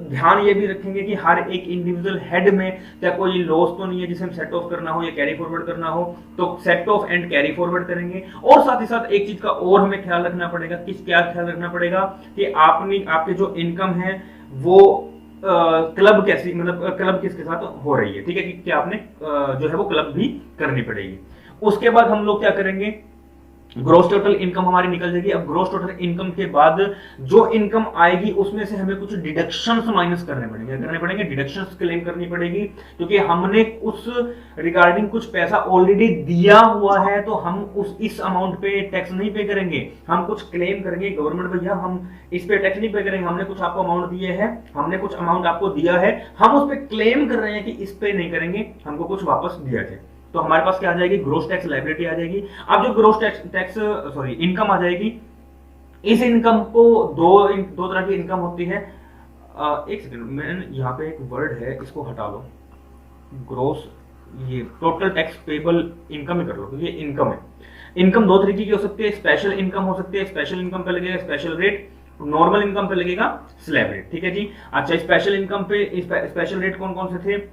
A: ध्यान ये भी रखेंगे कि हर एक इंडिविजुअल हेड में क्या कोई लॉस तो नहीं है जिसे हम सेट ऑफ करना हो या कैरी फॉरवर्ड करना हो, तो set of and carry forward करेंगे। और साथ ही साथ एक चीज का और हमें ख्याल रखना पड़ेगा, क्या ख्याल रखना पड़ेगा कि आपके जो इनकम है वो क्लब कैसी, मतलब क्लब किसके साथ हो रही है। ठीक है, कि क्या आपने जो है वो क्लब भी करनी पड़ेगी। उसके बाद हम लोग क्या करेंगे, ग्रोस टोटल इनकम हमारी निकल जाएगी। अब ग्रोस टोटल इनकम के बाद जो इनकम आएगी उसमें से हमें कुछ डिडक्शंस माइनस करने पड़ेंगे, डिडक्शंस क्लेम करनी पड़ेगी, क्योंकि हमने उस रिगार्डिंग कुछ पैसा ऑलरेडी दिया हुआ है, तो हम इस अमाउंट पे टैक्स नहीं पे करेंगे, हम कुछ क्लेम करेंगे, गवर्नमेंट भैया हम इस पे टैक्स नहीं पे करेंगे, हमने कुछ आपको अमाउंट दिए है, हमने कुछ अमाउंट आपको दिया है, हम उस पर क्लेम कर रहे हैं कि इस पे नहीं करेंगे, हमको कुछ वापस दिया जाए। तो हमारे पास क्या आ जाएगी, ग्रोस टैक्स लायबिलिटी आ जाएगी। अब जो ग्रोस इनकम आ जाएगी, इस इनकम को दो तरह की इनकम होती है। एक सेकंड, मैंने यहाँ पे एक वर्ड है, इसको हटा लो, ग्रोस ये टोटल टैक्स पेबल इनकम ही कर लो, क्योंकि ये इनकम है। इनकम दो तरीके की हो सकती है, स्पेशल इनकम हो सकती है, स्पेशल इनकम पे लगेगा स्पेशल रेट, नॉर्मल इनकम पे लगेगा स्लैब रेट, ठीक है जी। अच्छा, स्पेशल इनकम पे स्पेशल रेट कौन कौन से थे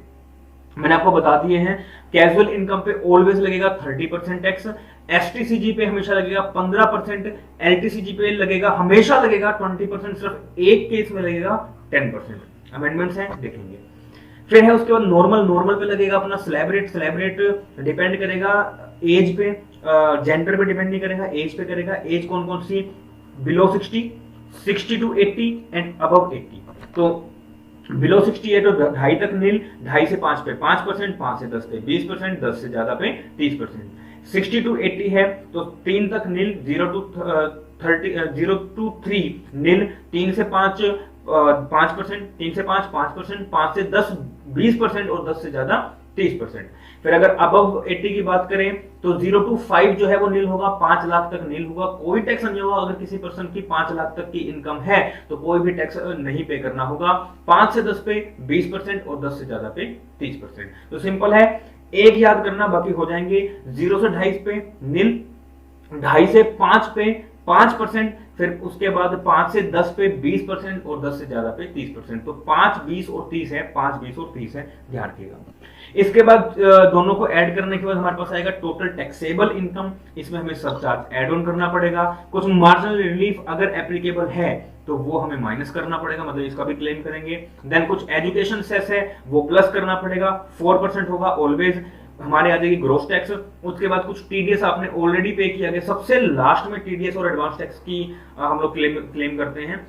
A: मैंने आपको बता दिए हैं। कैजुअल इनकम पे ऑलवेज लगेगा 30% टैक्स, एसटीसीजी पे हमेशा लगेगा 15%, एलटीसीजी पे लगेगा हमेशा लगेगा 20%, सिर्फ एक केस में लगेगा 10%। अमेंडमेंट्स हैं, देखेंगे। फिर है उसके बाद नॉर्मल पे लगेगा अपना स्लैब रेट डिपेंड करेगा एज पे, जेंडर पे डिपेंड नहीं करेगा, एज पे करेगा। एज कौन कौन सी, बिलो 60, 60 to 80 एंड अबव 80। तो बिलो 60 है तो 2.5 तक नील, 2.5 से 5 पे 5%, 5 से 10 पे 20%, 10 से ज्यादा पे 30%। 60 to 80 है तो 3 तक नील, 0 to 3 नील, 3 से 5 5%, 3 से 5 5%, 5 से 10 20% और 10 से ज्यादा 30%। फिर अगर अबव 80 की बात करें तो 0 to 5 जो है वो नील होगा, 5 लाख तक नील होगा, कोई टैक्स नहीं होगा। अगर किसी पर्सन की 5 लाख तक की इनकम है तो कोई भी टैक्स नहीं पे करना होगा। 5 से 10 पे 20% और 10 से ज्यादा पे 30%। तो सिंपल है, एक याद करना, बाकी हो जाएंगे। 0 से 2.5 पे नील, 2.5 से 5 पे 5%, फिर उसके बाद 5 से 10 पे 20% और 10 से ज्यादा पे 30%। तो 5, 20 और 30 है, 5, 20 और 30 है, ध्यान रखिएगा। इसके बाद दोनों को ऐड करने के बाद हमारे पास आएगा टोटल टैक्सेबल इनकम। इसमें हमें सरचार्ज ऐड ऑन करना पड़ेगा। कुछ मार्जिनल रिलीफ अगर एप्लीकेबल है तो वो हमें माइनस करना पड़ेगा, मतलब इसका भी क्लेम करेंगे। देन कुछ एजुकेशन सेस है वो प्लस करना पड़ेगा, 4% होगा ऑलवेज। हमारे आ जाएगी ग्रोस टैक्स। उसके बाद कुछ टीडीएस आपने ऑलरेडी पे किया गया, सबसे लास्ट में टीडीएस और एडवांस टैक्स की हम लोग क्लेम करते हैं,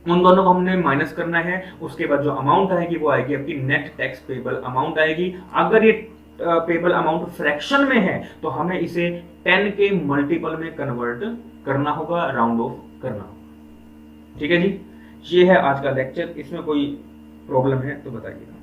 A: उन दोनों को हमने माइनस करना है। उसके बाद जो अमाउंट आएगी वो आएगी आपकी नेट टैक्स पेबल अमाउंट आएगी। अगर ये पेबल अमाउंट फ्रैक्शन में है तो हमें इसे 10 के मल्टीपल में कन्वर्ट करना होगा, राउंड ऑफ करना होगा, ठीक है जी। ये है आज का लेक्चर, इसमें कोई प्रॉब्लम है तो बताइएगा।